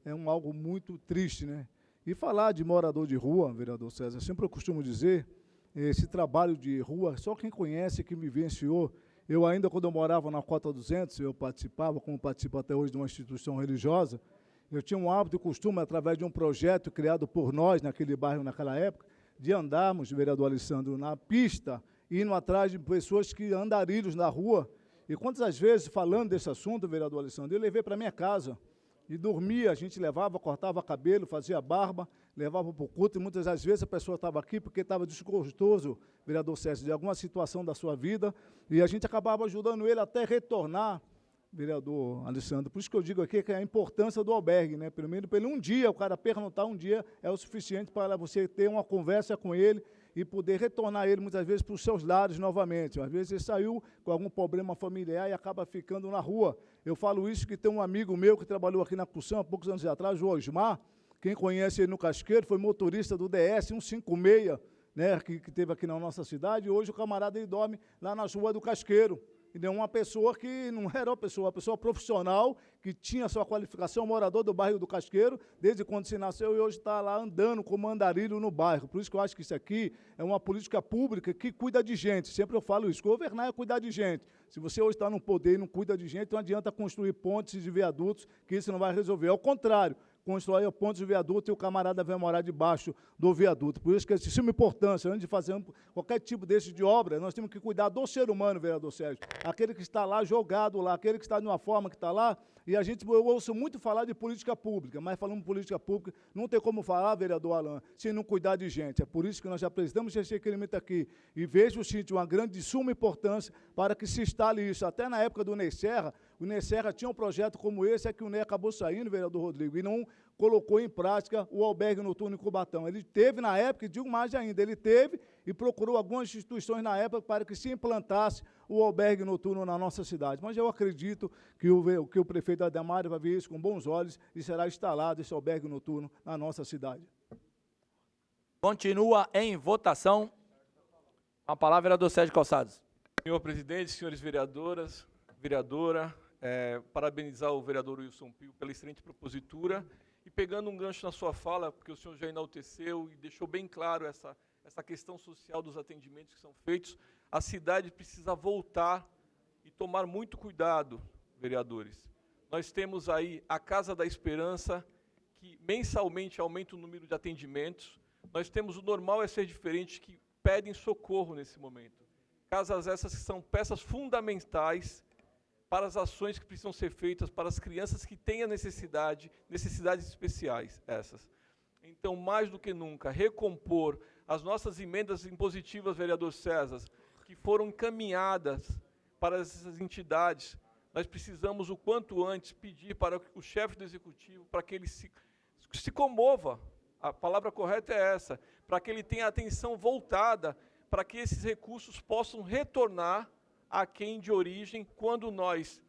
é algo muito triste, né? E falar de morador de rua, vereador César, sempre eu costumo dizer, esse trabalho de rua, só quem conhece, que vivenciou. Eu ainda, quando eu morava na Cota 200, eu participava, como participo até hoje, de uma instituição religiosa, eu tinha um hábito e costume, através de um projeto criado por nós, naquele bairro, naquela época, de andarmos, vereador Alessandro, na pista, indo atrás de pessoas que andarilhos na rua. E quantas vezes, falando desse assunto, vereador Alessandro, eu levei para minha casa. e dormia. A gente levava, cortava cabelo, fazia barba, levava para o culto, e muitas das vezes a pessoa estava aqui porque estava desgostoso, vereador César, de alguma situação da sua vida, e a gente acabava ajudando ele até retornar, vereador Alessandro. Por isso que eu digo aqui que é a importância do albergue, né? Pelo menos um dia, o cara pernotar um dia é o suficiente para você ter uma conversa com ele e poder retornar ele, muitas vezes, para os seus lares novamente. Às vezes ele saiu com algum problema familiar e acaba ficando na rua. Eu falo isso que tem um amigo meu que trabalhou aqui na Cussão há poucos anos atrás, o Osmar, quem conhece ele no Casqueiro, foi motorista do DS 156, né, que teve aqui na nossa cidade, e hoje o camarada ele dorme lá nas ruas do Casqueiro. E é uma pessoa que não era uma pessoa profissional, que tinha sua qualificação, morador do bairro do Casqueiro, desde quando se nasceu, e hoje está lá andando como andarilho no bairro. Por isso que eu acho que isso aqui é uma política pública que cuida de gente. Sempre eu falo isso, governar é cuidar de gente. Se você hoje está no poder e não cuida de gente, não adianta construir pontes e viadutos, que isso não vai resolver. Ao contrário, constrói pontes de viaduto e o camarada vai morar debaixo do viaduto. Por isso que é de suma importância, antes de fazer qualquer tipo desse de obra, nós temos que cuidar do ser humano, vereador Sérgio. Aquele que está lá jogado lá, aquele que está de uma forma que está lá, e eu ouço muito falar de política pública, mas falando de política pública, não tem como falar, vereador Alain, se não cuidar de gente. É por isso que nós já apresentamos esse requerimento aqui, e vejo, sim, uma grande de suma importância para que se instale isso. Até na época do Ney Serra, o Ney Serra tinha um projeto como esse, é que o Ney acabou saindo, vereador Rodrigo, e não colocou em prática o albergue noturno em Cubatão. Ele teve na época, e digo mais ainda, ele teve e procurou algumas instituições na época para que se implantasse o albergue noturno na nossa cidade. Mas eu acredito que o prefeito Ademar vai ver isso com bons olhos e será instalado esse albergue noturno na nossa cidade. Continua em votação. A palavra é vereador Sérgio Calçados. Senhor presidente, senhores vereadora, parabenizar o vereador Wilson Pio pela excelente propositura e pegando um gancho na sua fala, porque o senhor já enalteceu e deixou bem claro essa questão social dos atendimentos que são feitos, a cidade precisa voltar e tomar muito cuidado, vereadores. Nós temos aí a Casa da Esperança, que mensalmente aumenta o número de atendimentos. Nós temos o Normal é Ser Diferente, que pedem socorro nesse momento. Casas essas que são peças fundamentais para as ações que precisam ser feitas para as crianças que têm a necessidades especiais essas. Então, mais do que nunca, recompor as nossas emendas impositivas, vereador César, que foram encaminhadas para essas entidades, nós precisamos, o quanto antes, pedir para o chefe do Executivo, para que ele se comova, a palavra correta é essa, para que ele tenha a atenção voltada, para que esses recursos possam retornar a quem de origem, quando nós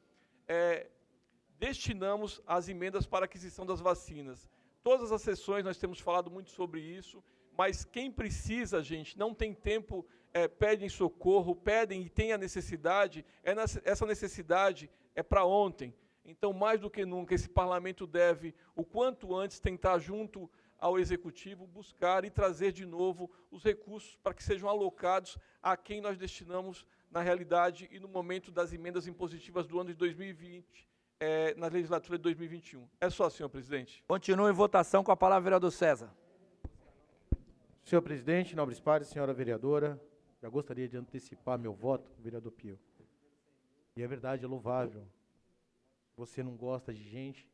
destinamos as emendas para a aquisição das vacinas. Todas as sessões nós temos falado muito sobre isso, mas quem precisa, gente, não tem tempo, pedem socorro, pedem e tem a necessidade, essa necessidade é para ontem. Então, mais do que nunca, esse parlamento deve, o quanto antes, tentar, junto ao Executivo, buscar e trazer de novo os recursos para que sejam alocados a quem nós destinamos na realidade e no momento das emendas impositivas do ano de 2020, na legislatura de 2021. É só, senhor presidente. Continua em votação com a palavra vereador César. Senhor presidente, nobres pares, senhora vereadora, já gostaria de antecipar meu voto, vereador Pio. E é verdade, é louvável. Você não gosta de gente,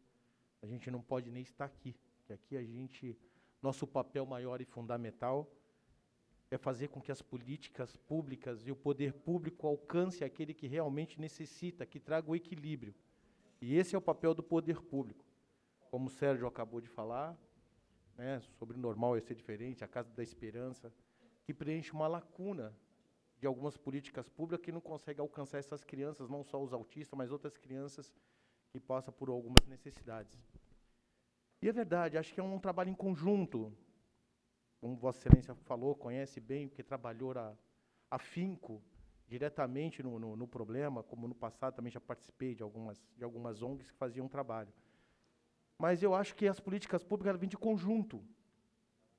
a gente não pode nem estar aqui. Porque aqui nosso papel maior e fundamental é fazer com que as políticas públicas e o poder público alcance aquele que realmente necessita, que traga o equilíbrio. E esse é o papel do poder público. Como o Sérgio acabou de falar, né, sobre o Normal é Ser Diferente, a Casa da Esperança, que preenche uma lacuna de algumas políticas públicas que não conseguem alcançar essas crianças, não só os autistas, mas outras crianças que passam por algumas necessidades. E é verdade, acho que é um trabalho em conjunto, como Vossa Excelência falou, conhece bem, porque trabalhou afinco diretamente no problema, como no passado também já participei de algumas ONGs que faziam um trabalho. Mas eu acho que as políticas públicas vêm de conjunto,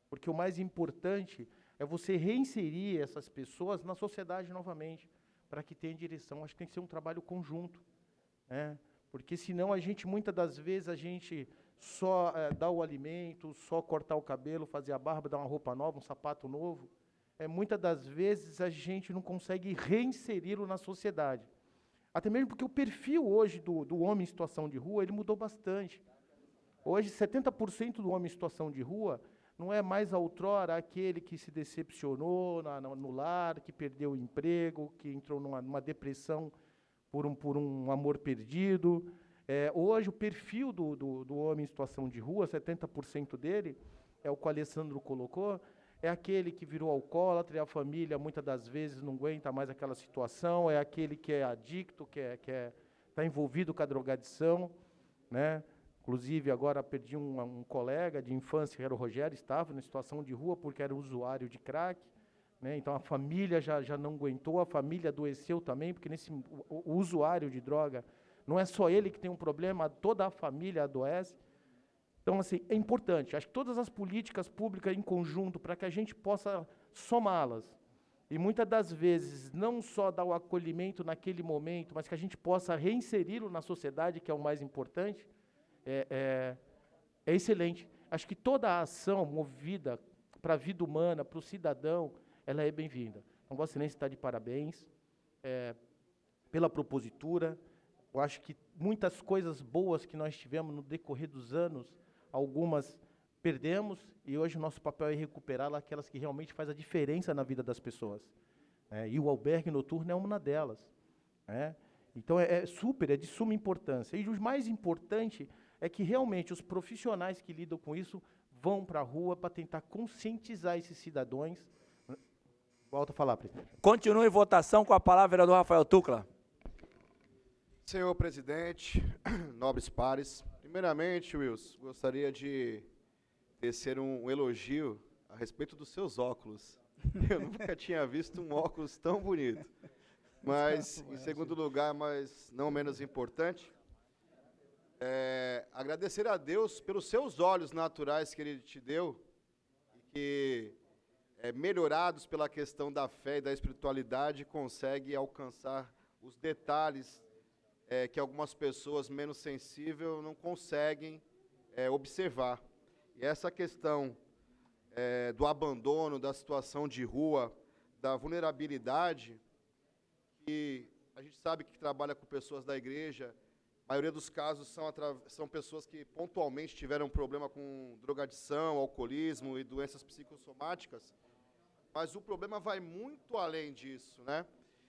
porque o mais importante é você reinserir essas pessoas na sociedade novamente, para que tenha direção. Acho que tem que ser um trabalho conjunto, né? Porque senão muitas das vezes, a gente só dar o alimento, só cortar o cabelo, fazer a barba, dar uma roupa nova, um sapato novo. Muitas das vezes a gente não consegue reinseri-lo na sociedade. Até mesmo porque o perfil hoje do homem em situação de rua, ele mudou bastante. Hoje, 70% do homem em situação de rua não é mais outrora aquele que se decepcionou no lar, que perdeu o emprego, que entrou numa depressão por um amor perdido. Hoje, o perfil do homem em situação de rua, 70% dele, é o que o Alessandro colocou, é aquele que virou alcoólatra e a família, muitas das vezes, não aguenta mais aquela situação, é aquele que é adicto, que está envolvido com a drogadição, né? Inclusive, agora perdi um colega de infância, que era o Rogério, estava em situação de rua porque era usuário de crack, né? Então, a família já não aguentou, a família adoeceu também, porque o usuário de droga, não é só ele que tem um problema, toda a família adoece. Então, assim, é importante. Acho que todas as políticas públicas em conjunto, para que a gente possa somá-las, e muitas das vezes não só dar o acolhimento naquele momento, mas que a gente possa reinseri-lo na sociedade, que é o mais importante, é excelente. Acho que toda a ação movida para a vida humana, para o cidadão, ela é bem-vinda. Então, Vossa Excelência está de parabéns pela propositura. Eu acho que muitas coisas boas que nós tivemos no decorrer dos anos, algumas perdemos, e hoje o nosso papel é recuperar aquelas que realmente fazem a diferença na vida das pessoas. E o albergue noturno é uma delas. Então, é de suma importância. E o mais importante é que realmente os profissionais que lidam com isso vão para a rua para tentar conscientizar esses cidadãos. Volto a falar, presidente. Continue em votação com a palavra, vereador Rafael Tucla. Senhor presidente, nobres pares, primeiramente, Wilson, gostaria de tecer um elogio a respeito dos seus óculos. Eu nunca tinha visto um óculos tão bonito. Mas, em segundo lugar, mas não menos importante, agradecer a Deus pelos seus olhos naturais que Ele te deu, e que, melhorados pela questão da fé e da espiritualidade, consegue alcançar os detalhes que algumas pessoas menos sensíveis não conseguem observar. E essa questão do abandono, da situação de rua, da vulnerabilidade, que a gente sabe que trabalha com pessoas da igreja, a maioria dos casos são pessoas que pontualmente tiveram problema com drogadição, alcoolismo e doenças psicossomáticas, mas o problema vai muito além disso, né?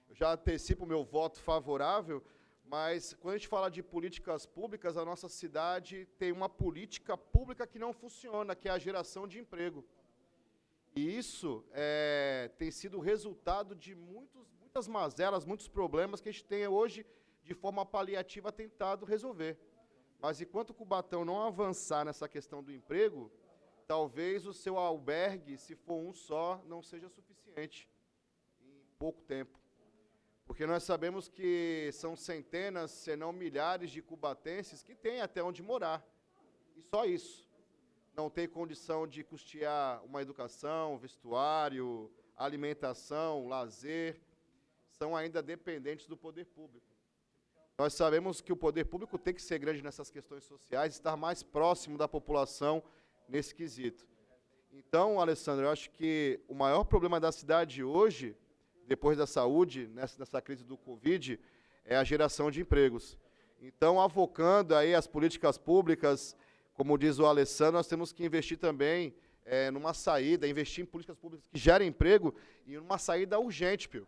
Eu já antecipo o meu voto favorável, mas quando a gente fala de políticas públicas, a nossa cidade tem uma política pública que não funciona, que é a geração de emprego. E isso tem sido resultado de muitas mazelas, muitos problemas que a gente tem hoje, de forma paliativa, tentado resolver. Mas enquanto Cubatão não avançar nessa questão do emprego, talvez o seu albergue, se for um só, não seja suficiente em pouco tempo. Porque nós sabemos que são centenas, se não milhares de cubatenses que têm até onde morar. E só isso. Não tem condição de custear uma educação, vestuário, alimentação, lazer. São ainda dependentes do poder público. Nós sabemos que o poder público tem que ser grande nessas questões sociais, estar mais próximo da população nesse quesito. Então, Alessandro, eu acho que o maior problema da cidade hoje, depois da saúde, nessa crise do Covid, é a geração de empregos. Então, avocando aí as políticas públicas, como diz o Alessandro, nós temos que investir também numa saída, investir em políticas públicas que gerem emprego e numa saída urgente, Pio.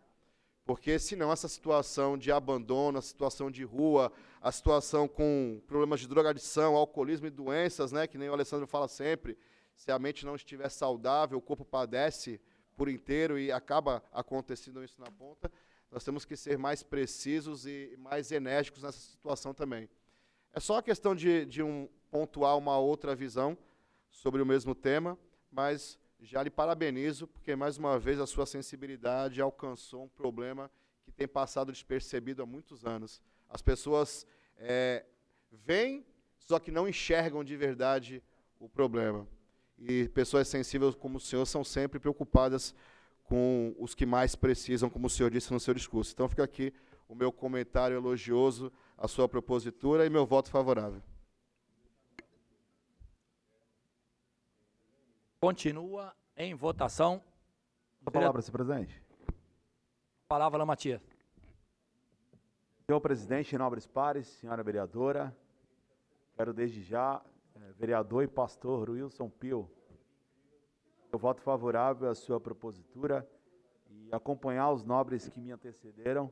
Porque senão essa situação de abandono, a situação de rua, a situação com problemas de drogadição, alcoolismo e doenças, né, que nem o Alessandro fala sempre, se a mente não estiver saudável, o corpo padece por inteiro e acaba acontecendo isso na ponta, nós temos que ser mais precisos e mais enérgicos nessa situação também. É só a questão de pontuar uma outra visão sobre o mesmo tema, mas já lhe parabenizo, porque mais uma vez a sua sensibilidade alcançou um problema que tem passado despercebido há muitos anos. As pessoas veem, só que não enxergam de verdade o problema. E pessoas sensíveis como o senhor são sempre preocupadas com os que mais precisam, como o senhor disse no seu discurso. Então fica aqui o meu comentário elogioso à sua propositura e meu voto favorável. Continua em votação. A palavra, senhor presidente. Palavra, Matias. Senhor presidente, nobres pares, senhora vereadora, quero desde já vereador e pastor Wilson Pio, eu voto favorável à sua propositura e acompanhar os nobres que me antecederam,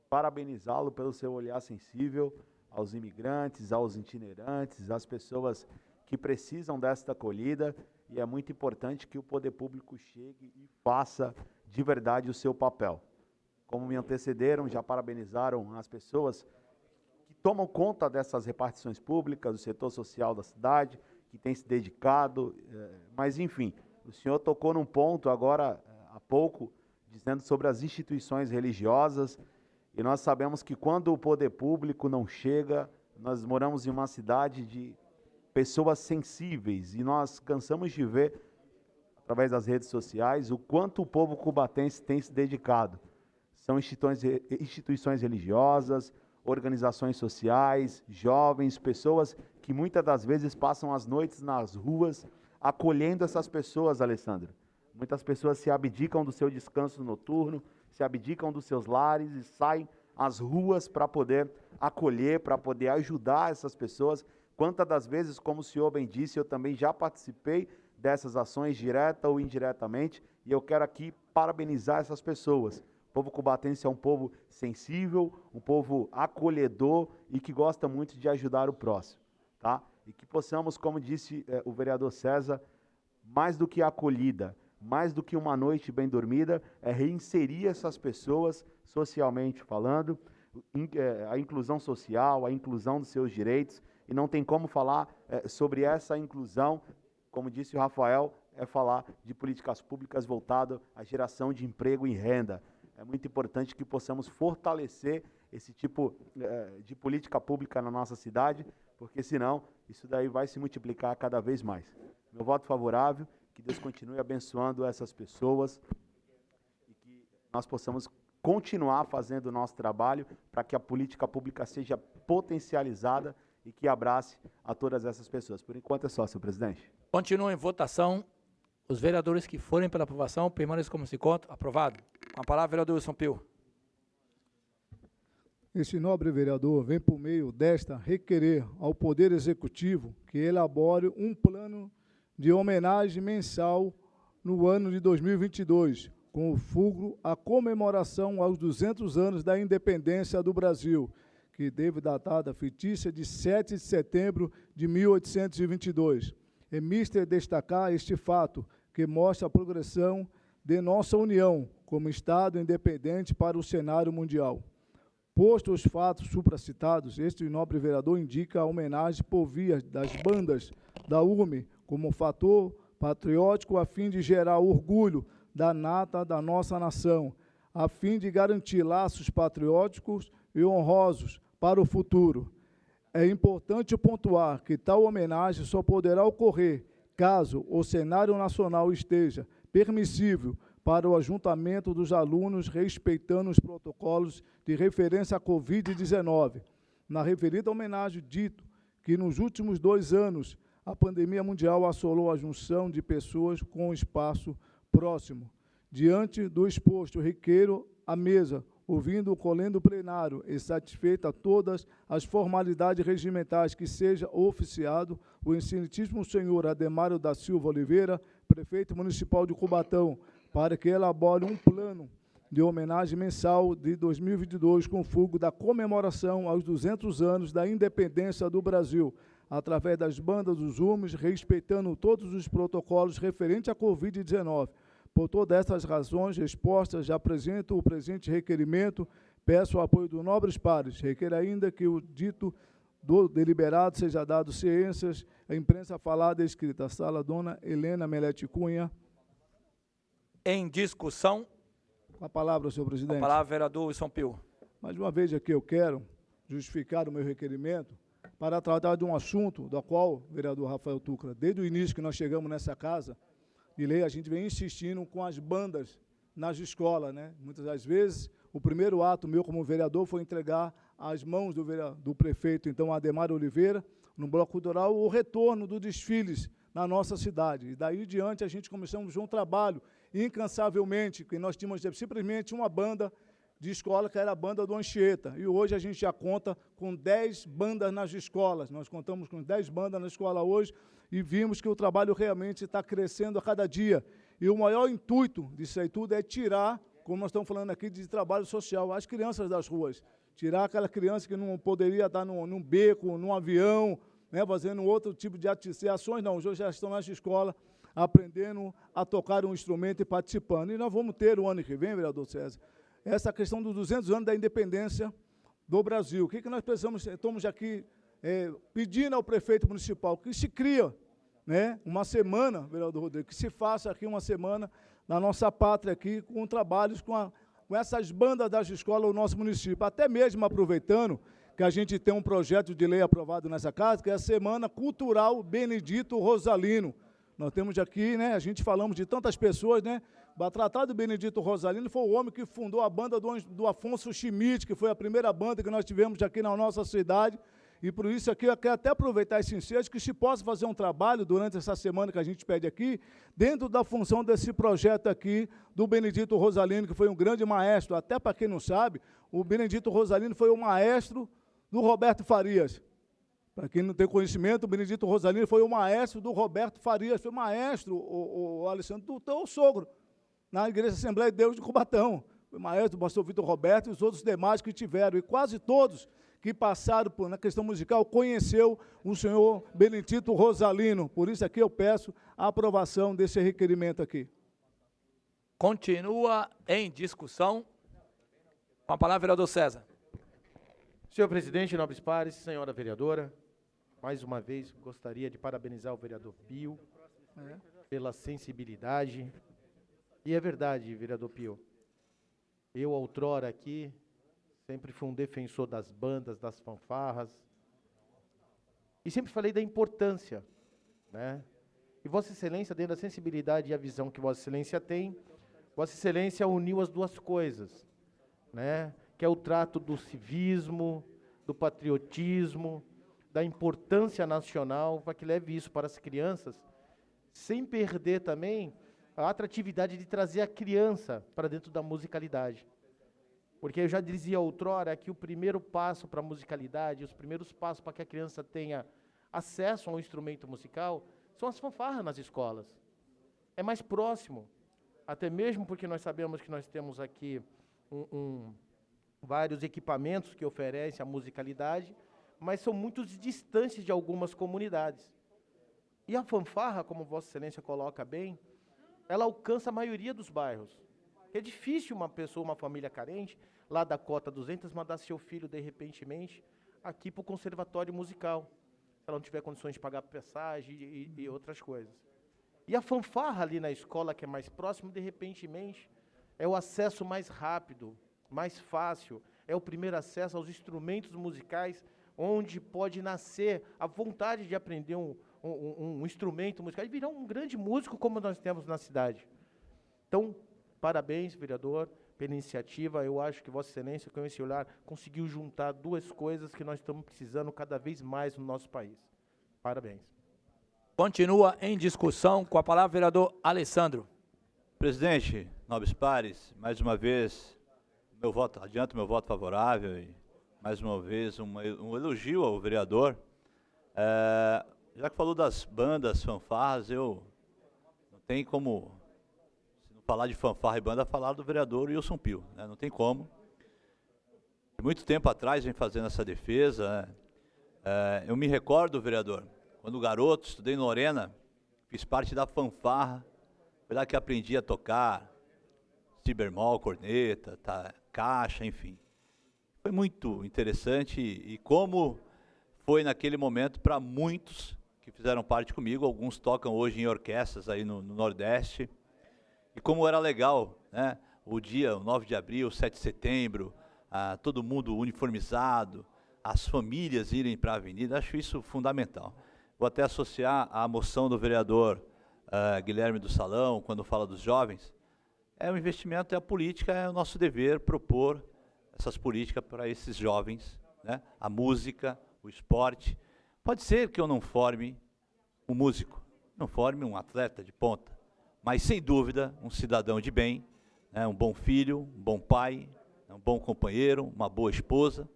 parabenizá-lo pelo seu olhar sensível aos imigrantes, aos itinerantes, às pessoas que precisam desta acolhida, e é muito importante que o poder público chegue e faça de verdade o seu papel. Como me antecederam, já parabenizaram as pessoas que tomam conta dessas repartições públicas, do setor social da cidade, que tem se dedicado, mas enfim, o senhor tocou num ponto agora, há pouco, dizendo sobre as instituições religiosas, e nós sabemos que quando o poder público não chega, nós moramos em uma cidade de pessoas sensíveis, e nós cansamos de ver, através das redes sociais, o quanto o povo cubatense tem se dedicado. São instituições religiosas, organizações sociais, jovens, pessoas que muitas das vezes passam as noites nas ruas acolhendo essas pessoas, Alessandro. Muitas pessoas se abdicam do seu descanso noturno, se abdicam dos seus lares e saem às ruas para poder acolher, para poder ajudar essas pessoas. Quantas das vezes, como o senhor bem disse, eu também já participei dessas ações, direta ou indiretamente, e eu quero aqui parabenizar essas pessoas. O povo cubatense é um povo sensível, um povo acolhedor e que gosta muito de ajudar o próximo, tá? E que possamos, como disse o vereador César, mais do que a acolhida, mais do que uma noite bem dormida, é reinserir essas pessoas, socialmente falando, a inclusão social, a inclusão dos seus direitos, e não tem como falar sobre essa inclusão, como disse o Rafael, é falar de políticas públicas voltadas à geração de emprego e renda. É muito importante que possamos fortalecer esse tipo de política pública na nossa cidade, porque senão isso daí vai se multiplicar cada vez mais. Meu voto favorável, que Deus continue abençoando essas pessoas e que nós possamos continuar fazendo o nosso trabalho para que a política pública seja potencializada e que abrace a todas essas pessoas. Por enquanto é só, senhor presidente. Continua em votação. Os vereadores que forem pela aprovação permaneçam como se encontram. Aprovado. Com a palavra, vereador Wilson Pio. Este nobre vereador vem por meio desta requerer ao Poder Executivo que elabore um plano de homenagem mensal no ano de 2022, com o fulcro a comemoração aos 200 anos da independência do Brasil, que deve datar da fictícia de 7 de setembro de 1822. É mister destacar este fato, que mostra a progressão de nossa União como Estado independente para o cenário mundial. Posto os fatos supracitados, este nobre vereador indica a homenagem por via das bandas da UME como fator patriótico a fim de gerar orgulho da nata da nossa nação, a fim de garantir laços patrióticos e honrosos para o futuro. É importante pontuar que tal homenagem só poderá ocorrer caso o cenário nacional esteja permissível para o ajuntamento dos alunos respeitando os protocolos de referência à Covid-19. Na referida homenagem, dito que nos últimos 2 anos a pandemia mundial assolou a junção de pessoas com espaço próximo. Diante do exposto, requeiro à mesa, ouvindo o colendo plenário e satisfeita todas as formalidades regimentais, que seja oficiado o excelentíssimo senhor Ademário da Silva Oliveira, prefeito municipal de Cubatão, para que elabore um plano de homenagem mensal de 2022 com fulcro da comemoração aos 200 anos da independência do Brasil, através das bandas dos UMES, respeitando todos os protocolos referentes à Covid-19. Por todas essas razões expostas, já apresento o presente requerimento, peço o apoio dos nobres pares. Requer ainda que o dito do deliberado seja dado ciências à imprensa falada e escrita. Sala Dona Helena Melete Cunha. Em discussão. Com a palavra, senhor presidente. Com a palavra, vereador Wilson Pio. Mais uma vez aqui eu quero justificar o meu requerimento para tratar de um assunto do qual, vereador Rafael Tucra, desde o início que nós chegamos nessa casa de lei, a gente vem insistindo com as bandas nas escolas, né? Muitas das vezes, o primeiro ato meu como vereador foi entregar às mãos do prefeito, então, Ademário Oliveira, no Bloco Cultural, o retorno dos desfiles na nossa cidade. E daí diante a gente começamos um trabalho incansavelmente, que nós tínhamos simplesmente uma banda de escola, que era a banda do Anchieta. E hoje a gente já conta com 10 bandas nas escolas. Nós contamos com 10 bandas na escola hoje e vimos que o trabalho realmente está crescendo a cada dia. E o maior intuito disso aí tudo é tirar, como nós estamos falando aqui, de trabalho social, as crianças das ruas. Tirar aquela criança que não poderia estar num beco, num avião, né, fazendo outro tipo de ações, não. Hoje já estão nas escolas aprendendo a tocar um instrumento e participando. E nós vamos ter o ano que vem, vereador César, essa questão dos 200 anos da independência do Brasil. O que nós precisamos, estamos aqui pedindo ao prefeito municipal que se cria, né, uma semana, vereador Rodrigo, que se faça aqui uma semana na nossa pátria aqui, com trabalhos com essas bandas das escolas do nosso município. Até mesmo aproveitando que a gente tem um projeto de lei aprovado nessa casa, que é a Semana Cultural Benedito Rosalino. Nós temos aqui, né, a gente falamos de tantas pessoas, né, o tratado Benedito Rosalino foi o homem que fundou a banda do Afonso Schmidt, que foi a primeira banda que nós tivemos aqui na nossa cidade. E por isso aqui eu quero até aproveitar esse ensejo que se possa fazer um trabalho durante essa semana que a gente pede aqui, dentro da função desse projeto aqui do Benedito Rosalino, que foi um grande maestro. Até para quem não sabe, o Benedito Rosalino foi o maestro do Roberto Farias. Para quem não tem conhecimento, o Benedito Rosalino foi o maestro do Roberto Farias, foi maestro, o Alessandro, do teu sogro, na Igreja Assembleia de Deus de Cubatão. Foi maestro do pastor Vitor Roberto e os outros demais que tiveram, e quase todos que passaram na questão musical, conheceu o senhor Benedito Rosalino. Por isso aqui eu peço a aprovação desse requerimento aqui. Continua em discussão. Com a palavra, vereador César. Senhor presidente, nobres pares, senhora vereadora, mais uma vez gostaria de parabenizar o vereador Pio pela sensibilidade. E é verdade, vereador Pio, eu outrora aqui sempre fui um defensor das bandas, das fanfarras, e sempre falei da importância, né? E Vossa Excelência, dentro da sensibilidade e a visão que Vossa Excelência tem, Vossa Excelência uniu as duas coisas, né? Que é o trato do civismo, do patriotismo, da importância nacional, para que leve isso para as crianças, sem perder também a atratividade de trazer a criança para dentro da musicalidade. Porque eu já dizia outrora que o primeiro passo para a musicalidade, os primeiros passos para que a criança tenha acesso a um instrumento musical, são as fanfarras nas escolas. É mais próximo, até mesmo porque nós sabemos que nós temos aqui vários equipamentos que oferecem a musicalidade, mas são muito distantes de algumas comunidades. E a fanfarra, como Vossa Excelência coloca bem, ela alcança a maioria dos bairros. É difícil uma pessoa, uma família carente, lá da cota 200, mandar seu filho, de repentemente, aqui para o conservatório musical, se ela não tiver condições de pagar passagem e outras coisas. E a fanfarra ali na escola, que é mais próximo, de repentemente, é o acesso mais rápido, mais fácil, é o primeiro acesso aos instrumentos musicais, onde pode nascer a vontade de aprender um instrumento musical e virar um grande músico como nós temos na cidade. Então, parabéns, vereador, pela iniciativa. Eu acho que Vossa Excelência, com esse olhar, conseguiu juntar duas coisas que nós estamos precisando cada vez mais no nosso país. Parabéns. Continua em discussão. Com a palavra, vereador Alessandro. Presidente, nobres pares, mais uma vez, adianto meu voto favorável e, mais uma vez, um elogio ao vereador. Já que falou das bandas, fanfarras, eu não tem como, se não falar de fanfarra e banda, falar do vereador Wilson Pio, né? Não tem como. Muito tempo atrás vem fazendo essa defesa, né? Eu me recordo, vereador, quando garoto, estudei em Lorena, fiz parte da fanfarra, foi lá que aprendi a tocar cibermol, corneta, caixa, enfim. Foi muito interessante e como foi naquele momento para muitos que fizeram parte comigo, alguns tocam hoje em orquestras aí no Nordeste, e como era legal, né? O dia, o 9 de abril, 7 de setembro, todo mundo uniformizado, as famílias irem para a avenida, acho isso fundamental. Vou até associar a moção do vereador Guilherme do Salão, quando fala dos jovens, o investimento, a política, é o nosso dever propor essas políticas para esses jovens, né? A música, o esporte. Pode ser que eu não forme um músico, não forme um atleta de ponta, mas sem dúvida um cidadão de bem, né? Um bom filho, um bom pai, é um bom companheiro, uma boa esposa,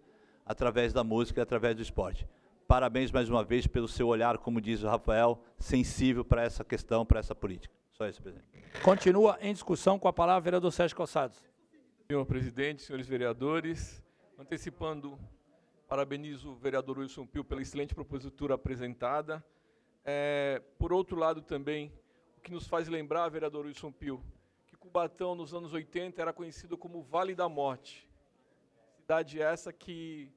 através da música e através do esporte. Parabéns mais uma vez pelo seu olhar, como diz o Rafael, sensível para essa questão, para essa política. Só isso, presidente. Continua em discussão, com a palavra o vereador Sérgio Calçados. Senhor presidente, senhores vereadores, antecipando, parabenizo o vereador Wilson Pio pela excelente propositura apresentada. Por outro lado também, o que nos faz lembrar, vereador Wilson Pio, que Cubatão nos anos 80 era conhecido como Vale da Morte. Cidade essa que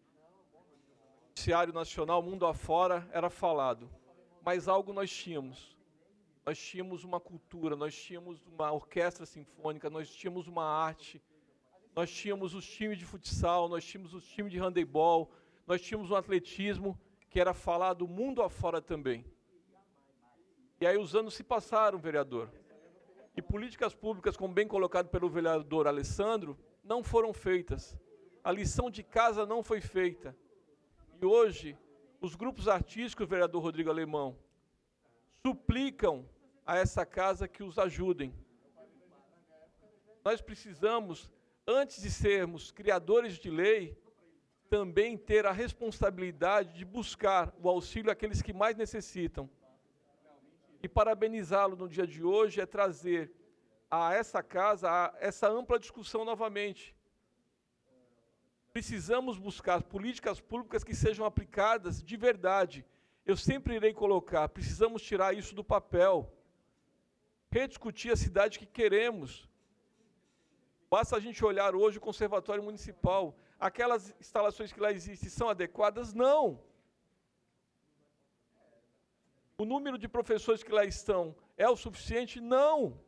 no noticiário nacional, mundo afora, era falado. Mas algo nós tínhamos. Nós tínhamos uma cultura, nós tínhamos uma orquestra sinfônica, nós tínhamos uma arte, nós tínhamos os times de futsal, nós tínhamos os times de handebol, nós tínhamos um atletismo que era falado mundo afora também. E aí os anos se passaram, vereador. E políticas públicas, como bem colocado pelo vereador Alessandro, não foram feitas. A lição de casa não foi feita. E hoje, os grupos artísticos, vereador Rodrigo Alemão, suplicam a essa casa que os ajudem. Nós precisamos, antes de sermos criadores de lei, também ter a responsabilidade de buscar o auxílio àqueles que mais necessitam. E parabenizá-lo no dia de hoje é trazer a essa casa essa ampla discussão novamente. Precisamos buscar políticas públicas que sejam aplicadas de verdade. Eu sempre irei colocar, precisamos tirar isso do papel, rediscutir a cidade que queremos. Basta a gente olhar hoje o Conservatório Municipal. Aquelas instalações que lá existem são adequadas? Não. O número de professores que lá estão é o suficiente? Não.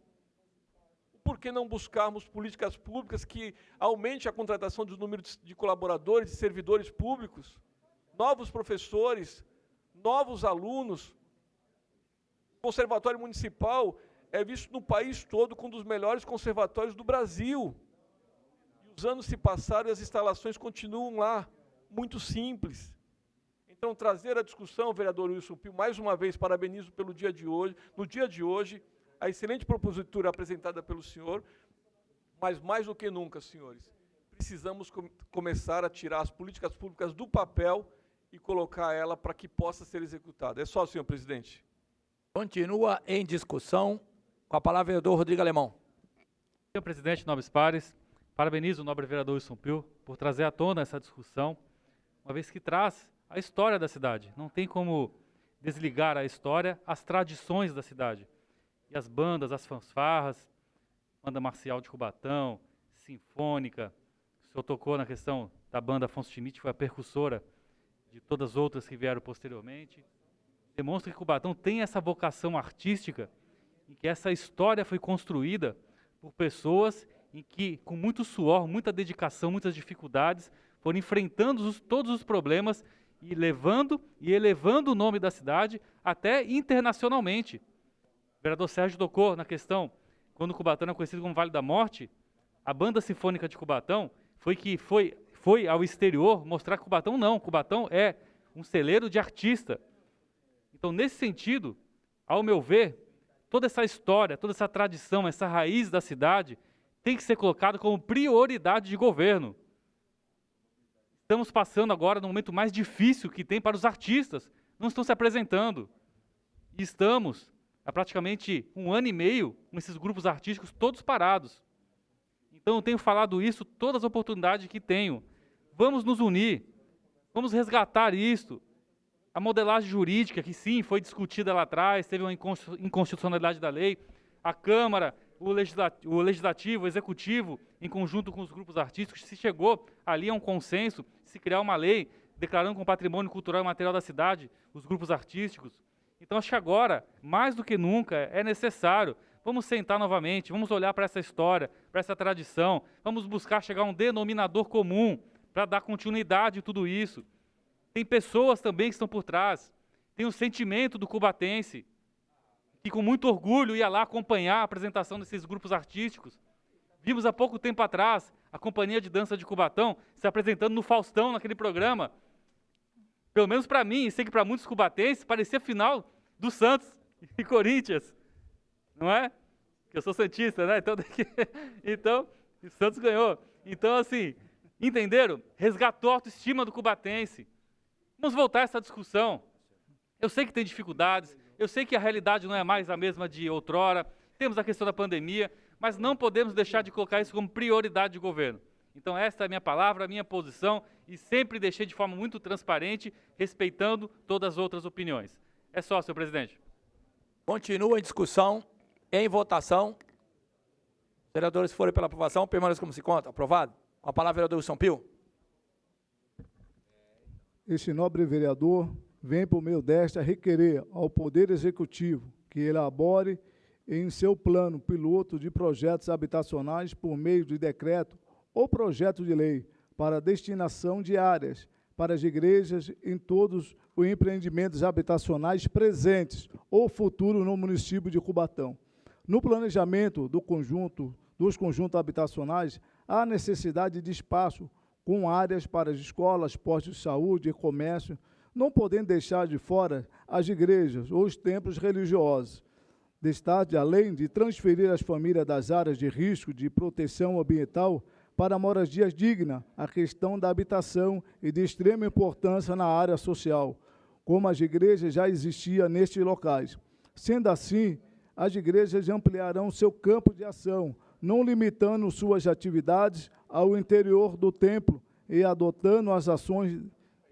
Por que não buscarmos políticas públicas que aumente a contratação do número de colaboradores, de servidores públicos, novos professores, novos alunos? O Conservatório Municipal é visto no país todo como um dos melhores conservatórios do Brasil. E os anos se passaram e as instalações continuam lá, muito simples. Então, trazer a discussão, vereador Wilson Pio, mais uma vez, parabenizo pelo dia de hoje, no dia de hoje, a excelente propositura apresentada pelo senhor, mas mais do que nunca, senhores, precisamos começar a tirar as políticas públicas do papel e colocar ela para que possa ser executada. É só, senhor presidente. Continua em discussão, com a palavra o vereador Rodrigo Alemão. Senhor presidente, nobres pares, parabenizo o nobre vereador Wilson Pio por trazer à tona essa discussão, uma vez que traz a história da cidade. Não tem como desligar a história, as tradições da cidade. E as bandas, as fanfarras, banda marcial de Cubatão, sinfônica. O senhor tocou na questão da banda Afonso Schmidt, foi a percussora de todas as outras que vieram posteriormente. Demonstra que Cubatão tem essa vocação artística, em que essa história foi construída por pessoas em que, com muito suor, muita dedicação, muitas dificuldades, foram enfrentando todos os problemas e levando e elevando o nome da cidade até internacionalmente. O vereador Sérgio tocou na questão, quando Cubatão era conhecido como Vale da Morte, a banda sinfônica de Cubatão foi ao exterior mostrar que Cubatão é um celeiro de artista. Então, nesse sentido, ao meu ver, toda essa história, toda essa tradição, essa raiz da cidade tem que ser colocada como prioridade de governo. Estamos passando agora no momento mais difícil que tem para os artistas, não estão se apresentando. E estamos há praticamente 1 ano e meio com esses grupos artísticos todos parados. Então eu tenho falado isso todas as oportunidades que tenho. Vamos nos unir, vamos resgatar isso. A modelagem jurídica, que sim, foi discutida lá atrás, teve uma inconstitucionalidade da lei, a Câmara, o Legislativo, o Executivo, em conjunto com os grupos artísticos, se chegou ali a um consenso, se criar uma lei declarando como patrimônio cultural e material da cidade os grupos artísticos. Então, acho que agora, mais do que nunca, é necessário, vamos sentar novamente, vamos olhar para essa história, para essa tradição, vamos buscar chegar a um denominador comum para dar continuidade a tudo isso. Tem pessoas também que estão por trás, tem o sentimento do cubatense, que com muito orgulho ia lá acompanhar a apresentação desses grupos artísticos. Vimos há pouco tempo atrás a Companhia de Dança de Cubatão se apresentando no Faustão, naquele programa. Pelo menos para mim, e sei que para muitos cubatenses, parecia final do Santos e Corinthians, não é? Que eu sou santista, né? Então o Santos ganhou. Então, assim, entenderam? Resgatou a autoestima do cubatense. Vamos voltar a essa discussão. Eu sei que tem dificuldades, eu sei que a realidade não é mais a mesma de outrora, temos a questão da pandemia, mas não podemos deixar de colocar isso como prioridade de governo. Então, esta é a minha palavra, a minha posição, e sempre deixei de forma muito transparente, respeitando todas as outras opiniões. É só, senhor presidente. Continua em discussão, em votação. Vereadores que forem pela aprovação, permaneçam como se conta. Aprovado. Com a palavra, vereador Wilson Pio. Este nobre vereador vem, por meio desta, requerer ao Poder Executivo que elabore em seu plano piloto de projetos habitacionais por meio de decreto ou projeto de lei para destinação de áreas para as igrejas em todos os empreendimentos habitacionais presentes ou futuros no município de Cubatão. No planejamento dos conjuntos habitacionais, há necessidade de espaço com áreas para as escolas, postos de saúde e comércio, não podendo deixar de fora as igrejas ou os templos religiosos. Destaque, além de transferir as famílias das áreas de risco de proteção ambiental para moradias dignas, a questão da habitação e de extrema importância na área social, como as igrejas já existiam nestes locais. Sendo assim, as igrejas ampliarão seu campo de ação, não limitando suas atividades ao interior do templo e adotando as ações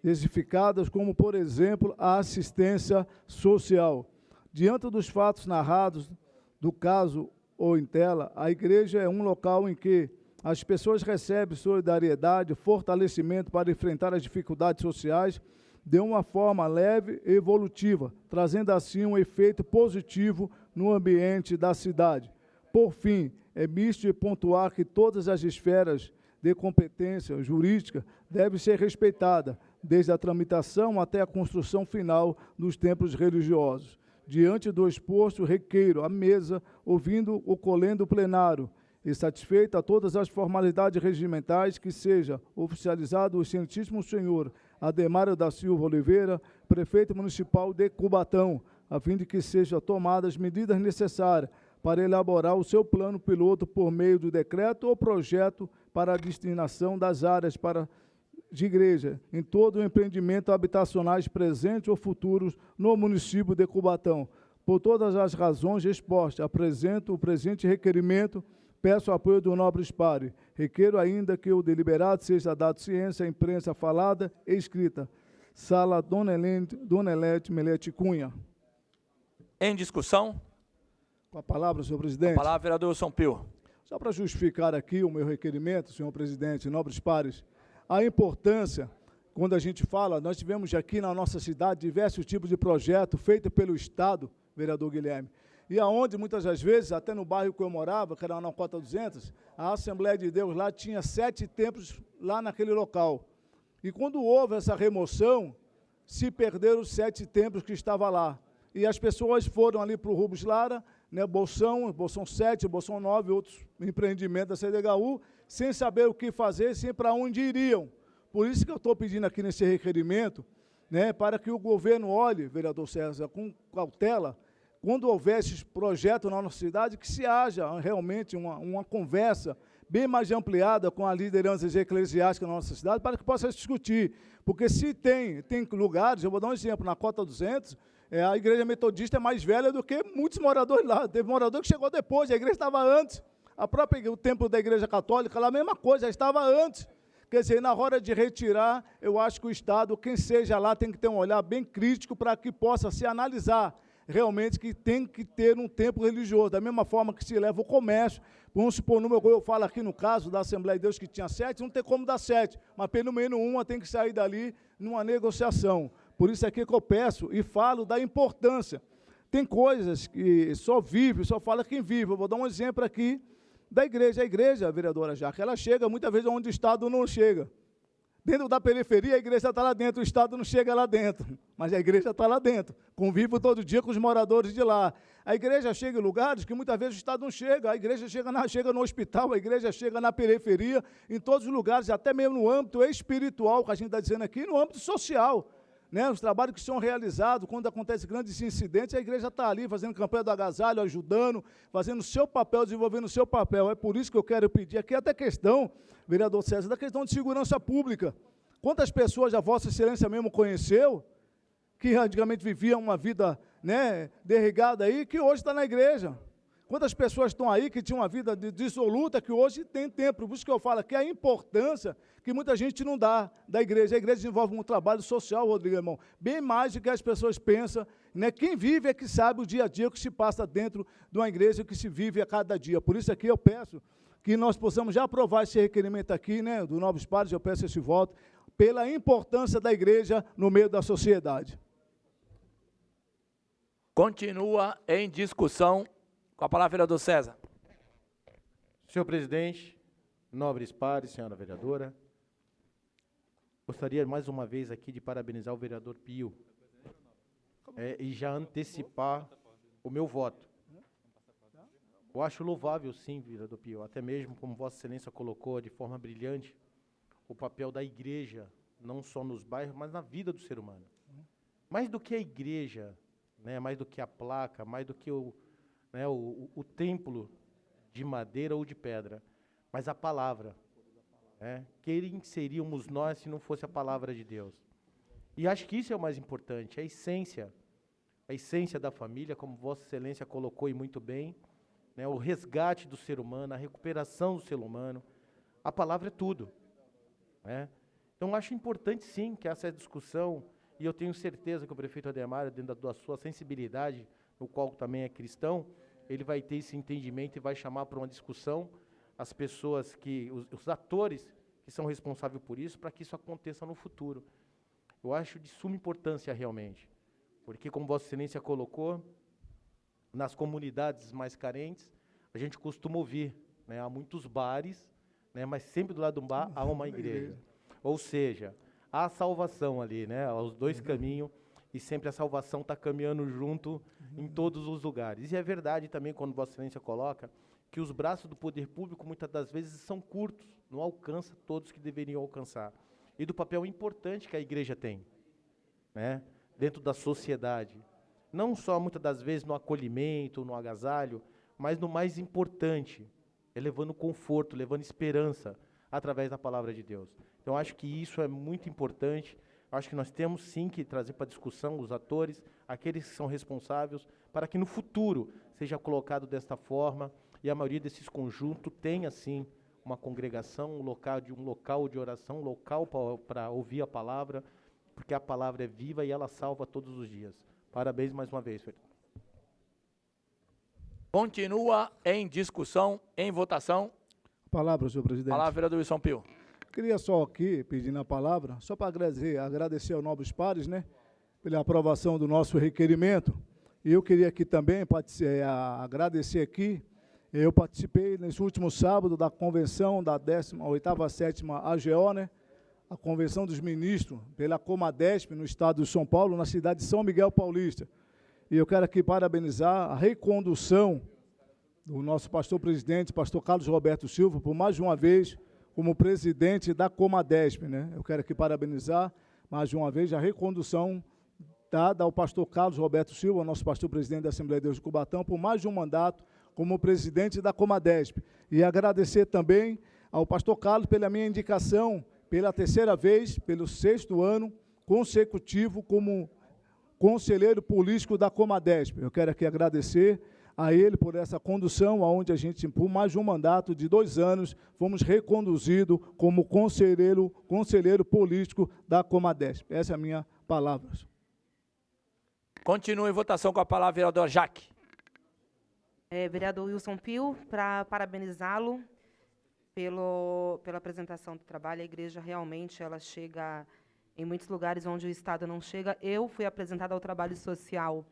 especificadas, como, por exemplo, a assistência social. Diante dos fatos narrados do caso ou em tela, a igreja é um local em que as pessoas recebem solidariedade, fortalecimento para enfrentar as dificuldades sociais de uma forma leve e evolutiva, trazendo assim um efeito positivo no ambiente da cidade. Por fim, é misto de pontuar que todas as esferas de competência jurídica devem ser respeitadas, desde a tramitação até a construção final dos templos religiosos. Diante do exposto, requeiro à mesa, ouvindo o colendo plenário, e satisfeita a todas as formalidades regimentais, que seja oficializado o excelentíssimo senhor Ademário da Silva Oliveira, prefeito municipal de Cubatão, a fim de que sejam tomadas medidas necessárias para elaborar o seu plano piloto por meio do decreto ou projeto para a destinação das áreas de igreja em todo o empreendimento habitacionais presentes ou futuros no município de Cubatão. Por todas as razões expostas, apresento o presente requerimento. Peço o apoio do nobre pare. Requeiro ainda que o deliberado seja dado ciência à imprensa falada e escrita. Sala Dona Elete Melete Cunha. Em discussão. Com a palavra, senhor presidente. Com a palavra, vereador Wilson Pio. Só para justificar aqui o meu requerimento, senhor presidente, nobres pares, a importância, quando a gente fala, nós tivemos aqui na nossa cidade diversos tipos de projetos feitos pelo Estado, vereador Guilherme, e aonde, muitas das vezes, até no bairro que eu morava, que era na Cota 200, a Assembleia de Deus lá tinha 7 templos lá naquele local. E quando houve essa remoção, se perderam os 7 templos que estavam lá. E as pessoas foram ali para o Rubens Lara, né, Bolsão 7, Bolsão 9, outros empreendimentos da CDHU, sem saber o que fazer, sem para onde iriam. Por isso que eu estou pedindo aqui nesse requerimento, né, para que o governo olhe, vereador César, com cautela, quando houver esses projetos na nossa cidade, que se haja realmente uma conversa bem mais ampliada com a liderança eclesiástica na nossa cidade, para que possa discutir. Porque se tem lugares, eu vou dar um exemplo, na Cota 200, a igreja metodista é mais velha do que muitos moradores lá. Teve morador que chegou depois, a igreja estava antes. O templo da igreja católica, lá a mesma coisa, já estava antes. Quer dizer, na hora de retirar, eu acho que o Estado, quem seja lá, tem que ter um olhar bem crítico para que possa se analisar realmente que tem que ter um templo religioso, da mesma forma que se leva o comércio. Vamos supor, eu falo aqui no caso da Assembleia de Deus que tinha 7, não tem como dar 7, mas pelo menos uma tem que sair dali numa negociação. Por isso aqui que eu peço e falo da importância. Tem coisas que só fala quem vive. Eu vou dar um exemplo aqui da igreja. A igreja, vereadora Jaque, ela chega muitas vezes onde o Estado não chega. Dentro da periferia, a igreja está lá dentro, o Estado não chega lá dentro, mas a igreja está lá dentro, convive todo dia com os moradores de lá. A igreja chega em lugares que muitas vezes o Estado não chega, a igreja chega no hospital, a igreja chega na periferia, em todos os lugares, até mesmo no âmbito espiritual, que a gente está dizendo aqui, no âmbito social. né, os trabalhos que são realizados, quando acontecem grandes incidentes, a igreja está ali fazendo campanha do agasalho, ajudando, fazendo o seu papel, desenvolvendo o seu papel. É por isso que eu quero pedir aqui até questão, vereador César, da questão de segurança pública. Quantas pessoas a Vossa Excelência mesmo conheceu, que antigamente viviam uma vida, né, derregada aí, que hoje está na igreja? Quantas pessoas estão aí que tinham uma vida dissoluta, que hoje tem tempo? Por isso que eu falo aqui a importância que muita gente não dá da igreja. A igreja desenvolve um trabalho social, Rodrigo, irmão, bem mais do que as pessoas pensam, né? Quem vive é que sabe o dia a dia, o que se passa dentro de uma igreja, o que se vive a cada dia. Por isso aqui eu peço que nós possamos já aprovar esse requerimento aqui, né, do Novos Pares, eu peço esse voto, pela importância da igreja no meio da sociedade. Continua em discussão. Com a palavra, vereador César. Senhor presidente, nobres pares, senhora vereadora, gostaria mais uma vez aqui de parabenizar o vereador Pio e já antecipar o meu voto. Eu acho louvável, sim, vereador Pio, até mesmo como Vossa Excelência colocou de forma brilhante, o papel da igreja, não só nos bairros, mas na vida do ser humano. Mais do que a igreja, né, mais do que a placa, mais do que o templo de madeira ou de pedra, mas a palavra. Né? Quem seríamos nós se não fosse a palavra de Deus? E acho que isso é o mais importante, a essência da família, como Vossa Excelência colocou e muito bem, né? O resgate do ser humano, a recuperação do ser humano, a palavra é tudo. Né? Então, acho importante, sim, que essa discussão, e eu tenho certeza que o prefeito Ademar, dentro da sua sensibilidade, no qual também é cristão, ele vai ter esse entendimento e vai chamar para uma discussão as pessoas os atores que são responsáveis por isso, para que isso aconteça no futuro. Eu acho de suma importância realmente, porque como Vossa Excelência colocou, nas comunidades mais carentes, a gente costuma ouvir, né, há muitos bares, né, mas sempre do lado de um bar há uma igreja. Ou seja, há a salvação ali, né, aos dois caminhos, e sempre a salvação está caminhando junto em todos os lugares. E é verdade também, quando Vossa Excelência coloca, que os braços do poder público, muitas das vezes, são curtos, não alcança todos que deveriam alcançar. E do papel importante que a igreja tem, né, dentro da sociedade. Não só, muitas das vezes, no acolhimento, no agasalho, mas no mais importante, levando conforto, levando esperança, através da palavra de Deus. Então, acho que isso é muito importante. Acho que nós temos, sim, que trazer para a discussão os atores, aqueles que são responsáveis, para que no futuro seja colocado desta forma e a maioria desses conjuntos tenha, sim, uma congregação, um local de oração, um local para ouvir a palavra, porque a palavra é viva e ela salva todos os dias. Parabéns mais uma vez, vereador. Continua em discussão, em votação. Palavra, senhor presidente. Palavra, vereador Wilson Pio. Queria só aqui, pedindo a palavra, só para agradecer aos nobres pares, né, pela aprovação do nosso requerimento. E eu queria aqui também agradecer aqui, eu participei nesse último sábado da convenção da 18ª, 7ª AGO, né, a convenção dos ministros, pela Comadesp, no estado de São Paulo, na cidade de São Miguel Paulista. E eu quero aqui parabenizar a recondução do nosso pastor-presidente, pastor Carlos Roberto Silva, por mais uma vez, como presidente da Comadesp, né? Eu quero aqui parabenizar, mais uma vez, a recondução dada ao pastor Carlos Roberto Silva, nosso pastor-presidente da Assembleia de Deus de Cubatão, por mais de um mandato como presidente da Comadesp. E agradecer também ao pastor Carlos pela minha indicação, pela terceira vez, pelo 6º ano consecutivo, como conselheiro político da Comadesp. Eu quero aqui agradecer a ele por essa condução, onde a gente, por mais de um mandato de 2 anos, fomos reconduzidos como conselheiro político da Comadesp. Essa é a minha palavra. Continua em votação com a palavra, vereador Jaque. Vereador Wilson Pio, para parabenizá-lo pela apresentação do trabalho. A igreja realmente ela chega em muitos lugares onde o Estado não chega. Eu fui apresentada ao trabalho social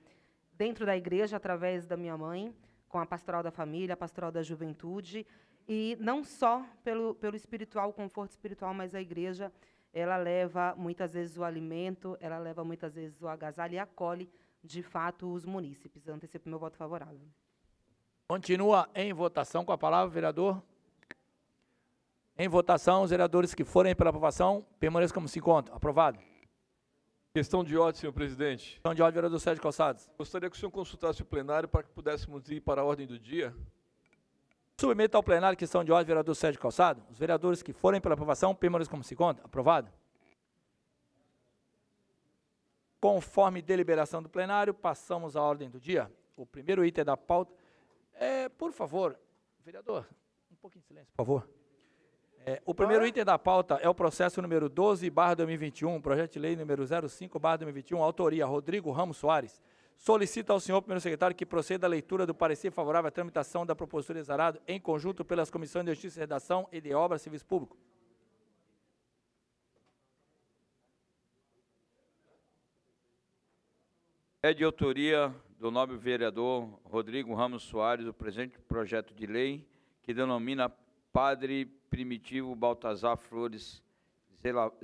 dentro da igreja, através da minha mãe, com a pastoral da família, a pastoral da juventude, e não só pelo espiritual, o conforto espiritual, mas a igreja, ela leva muitas vezes o alimento, ela leva muitas vezes o agasalho e acolhe, de fato, os munícipes. Eu antecipo meu voto favorável. Continua em votação com a palavra, vereador. Em votação, os vereadores que forem pela aprovação, permaneçam como se encontram. Aprovado. Questão de ordem, senhor presidente. Questão de ordem, vereador Sérgio Calçados. Gostaria que o senhor consultasse o plenário para que pudéssemos ir para a ordem do dia. Submeto ao plenário questão de ordem, vereador Sérgio Calçado. Os vereadores que forem pela aprovação, permaneçam como se conta. Aprovado. Conforme deliberação do plenário, passamos à ordem do dia. O primeiro item da pauta... por favor, vereador, um pouquinho de silêncio, por favor. O primeiro item da pauta é o processo número 12/2021, projeto de lei número 05/2021, autoria Rodrigo Ramos Soares. Solicita ao senhor primeiro secretário que proceda à leitura do parecer favorável à tramitação da propositura exarada em conjunto pelas comissões de Justiça e Redação e de Obras e Serviço Público. É de autoria do nobre vereador Rodrigo Ramos Soares o presente projeto de lei que denomina Padre Primitivo Baltazar Flores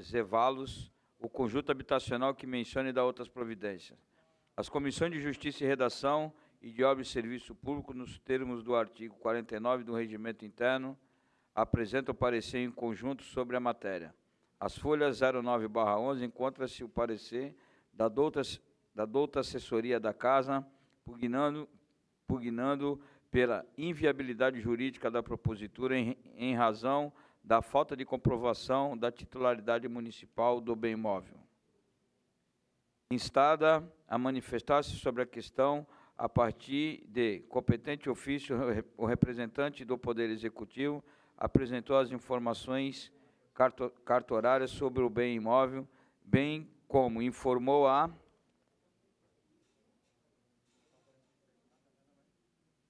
Zevalos, o conjunto habitacional que menciona e dá outras providências. As comissões de Justiça e Redação e de Obras e Serviço Público, nos termos do artigo 49 do Regimento Interno, apresentam parecer em conjunto sobre a matéria. As folhas 09/11 encontra-se o parecer da douta assessoria da Casa, pugnando pela inviabilidade jurídica da propositura em razão da falta de comprovação da titularidade municipal do bem imóvel. Instada a manifestar-se sobre a questão a partir de competente ofício, o representante do Poder Executivo apresentou as informações cartorárias sobre o bem imóvel, bem como informou a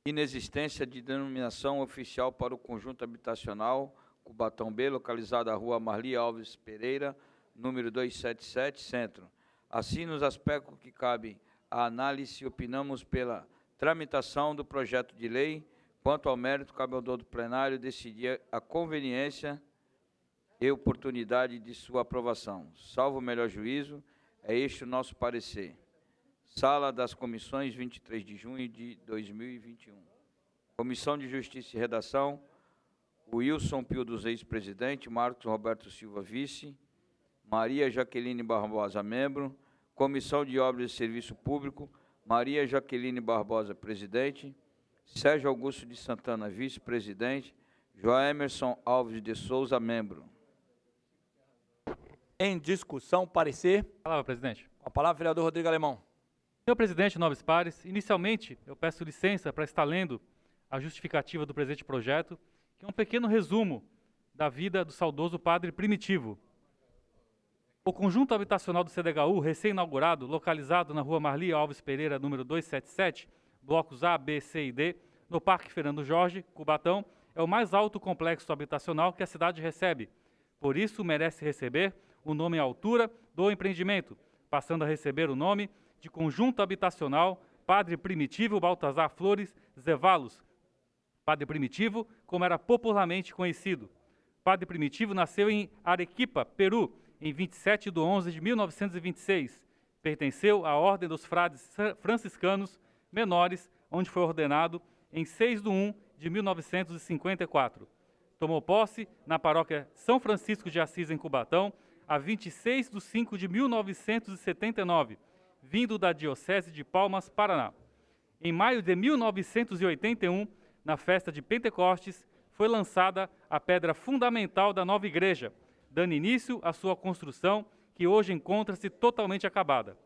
inexistência de denominação oficial para o conjunto habitacional Cubatão B, localizado na rua Marli Alves Pereira, número 277, Centro. Assim, nos aspectos que cabem à análise, opinamos pela tramitação do projeto de lei. Quanto ao mérito, cabe ao dono do plenário decidir a conveniência e oportunidade de sua aprovação. Salvo o melhor juízo, é este o nosso parecer. Sala das Comissões, 23 de junho de 2021. Comissão de Justiça e Redação, Wilson Pio dos Reis, presidente, Marcos Roberto Silva, vice, Maria Jaqueline Barbosa, membro, Comissão de Obras e Serviço Público, Maria Jaqueline Barbosa, presidente, Sérgio Augusto de Santana, vice-presidente, Joemerson Alves de Souza, membro. Em discussão, parecer. Palavra, presidente. Com a palavra, vereador Rodrigo Alemão. Senhor presidente, nobres pares, inicialmente eu peço licença para estar lendo a justificativa do presente projeto, que é um pequeno resumo da vida do saudoso Padre Primitivo. O conjunto habitacional do CDHU, recém-inaugurado, localizado na rua Marli Alves Pereira, número 277, blocos A, B, C e D, no Parque Fernando Jorge, Cubatão, é o mais alto complexo habitacional que a cidade recebe. Por isso, merece receber o nome à altura do empreendimento, passando a receber o nome de Conjunto Habitacional Padre Primitivo Baltazar Flores Zevalos. Padre Primitivo, como era popularmente conhecido. Padre Primitivo nasceu em Arequipa, Peru, em 27 de 11 de 1926. Pertenceu à Ordem dos Frades Franciscanos Menores, onde foi ordenado em 6 de 1 de 1954. Tomou posse na paróquia São Francisco de Assis, em Cubatão, a 26 de 5 de 1979, vindo da Diocese de Palmas, Paraná. Em maio de 1981, na festa de Pentecostes, foi lançada a pedra fundamental da nova igreja, dando início à sua construção, que hoje encontra-se totalmente acabada.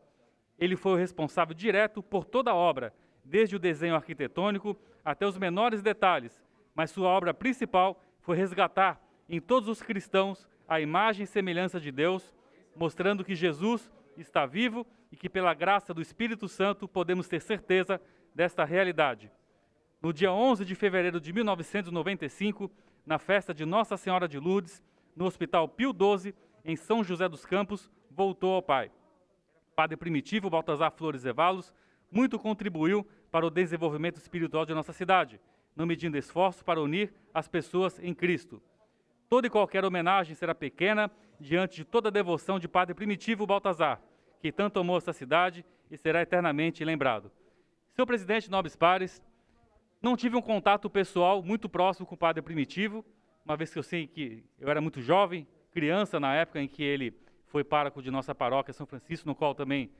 Ele foi o responsável direto por toda a obra, desde o desenho arquitetônico até os menores detalhes, mas sua obra principal foi resgatar em todos os cristãos a imagem e semelhança de Deus, mostrando que Jesus está vivo e que, pela graça do Espírito Santo, podemos ter certeza desta realidade. No dia 11 de fevereiro de 1995, na festa de Nossa Senhora de Lourdes, no Hospital Pio XII, em São José dos Campos, voltou ao Pai. Padre Primitivo Baltazar Flores Zevalos muito contribuiu para o desenvolvimento espiritual de nossa cidade, não medindo esforço para unir as pessoas em Cristo. Toda e qualquer homenagem será pequena diante de toda a devoção de Padre Primitivo Baltazar, que tanto amou essa cidade e será eternamente lembrado. Senhor presidente, nobres pares, não tive um contato pessoal muito próximo com o Padre Primitivo, uma vez que eu sei que eu era muito jovem, criança na época em que ele foi pároco de nossa paróquia São Francisco, no qual também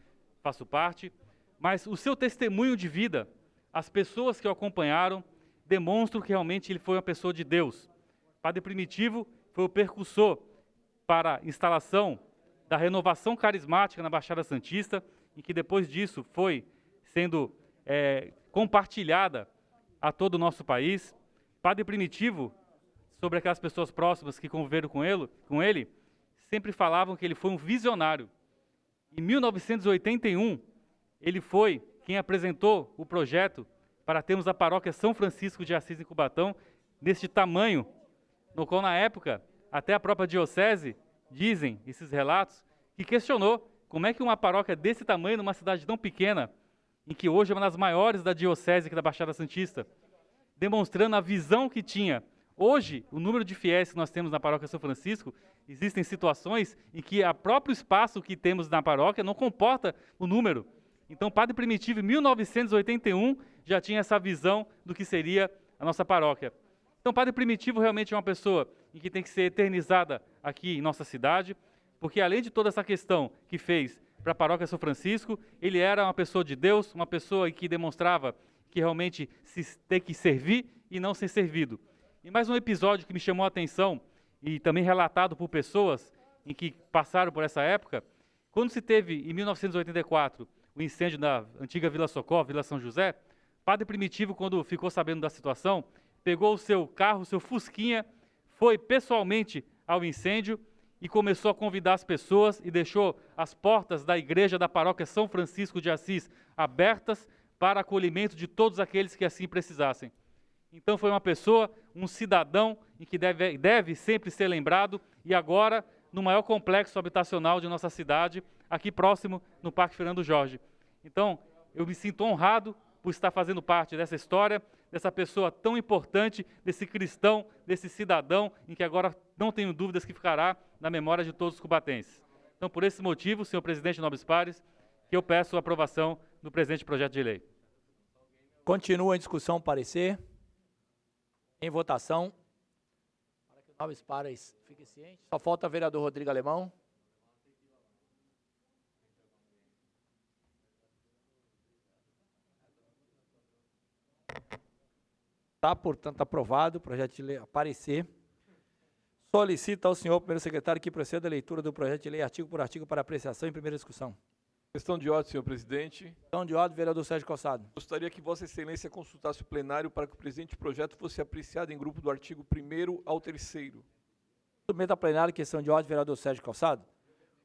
faço parte. Mas o seu testemunho de vida, as pessoas que o acompanharam, demonstram que realmente ele foi uma pessoa de Deus. Padre Primitivo foi o percussor para a instalação da renovação carismática na Baixada Santista, e que depois disso foi sendo compartilhada a todo o nosso país. Padre Primitivo, sobre aquelas pessoas próximas que conviveram com ele, sempre falavam que ele foi um visionário. Em 1981, ele foi quem apresentou o projeto para termos a paróquia São Francisco de Assis em Cubatão, deste tamanho, no qual, na época, até a própria diocese, dizem esses relatos, que questionou como é que uma paróquia desse tamanho, numa cidade tão pequena, em que hoje é uma das maiores da diocese aqui da Baixada Santista, demonstrando a visão que tinha. Hoje, o número de fiéis que nós temos na paróquia São Francisco, existem situações em que o próprio espaço que temos na paróquia não comporta o número. Então, Padre Primitivo, em 1981, já tinha essa visão do que seria a nossa paróquia. Então, Padre Primitivo realmente é uma pessoa em que tem que ser eternizada aqui em nossa cidade, porque além de toda essa questão que fez para a paróquia São Francisco, ele era uma pessoa de Deus, uma pessoa que demonstrava que realmente tem que servir e não ser servido. E mais um episódio que me chamou a atenção, e também relatado por pessoas em que passaram por essa época, quando se teve, em 1984, o incêndio da antiga Vila Socorro, Vila São José, Padre Primitivo, quando ficou sabendo da situação, pegou o seu carro, o seu Fusquinha, foi pessoalmente ao incêndio e começou a convidar as pessoas e deixou as portas da igreja da paróquia São Francisco de Assis abertas para acolhimento de todos aqueles que assim precisassem. Então foi uma pessoa, um cidadão em que deve sempre ser lembrado, e agora no maior complexo habitacional de nossa cidade, aqui próximo no Parque Fernando Jorge. Então eu me sinto honrado por estar fazendo parte dessa história, dessa pessoa tão importante, desse cristão, desse cidadão, em que agora não tenho dúvidas que ficará na memória de todos os cubatenses. Então, por esse motivo, senhor presidente Nobres Pares, que eu peço a aprovação do presente projeto de lei. Continua a discussão, o parecer. Em votação. Para que o Nobres Pares fique ciente. Só falta o vereador Rodrigo Alemão. Está, portanto, aprovado o projeto de lei a parecer. Solicita ao senhor primeiro secretário que proceda a leitura do projeto de lei artigo por artigo para apreciação em primeira discussão. Questão de ordem, senhor presidente. Questão de ordem, vereador Sérgio Calçado. Gostaria que Vossa Excelência consultasse o plenário para que o presente projeto fosse apreciado em grupo do artigo 1º ao 3º. Submeto a plenário questão de ordem, vereador Sérgio Calçado.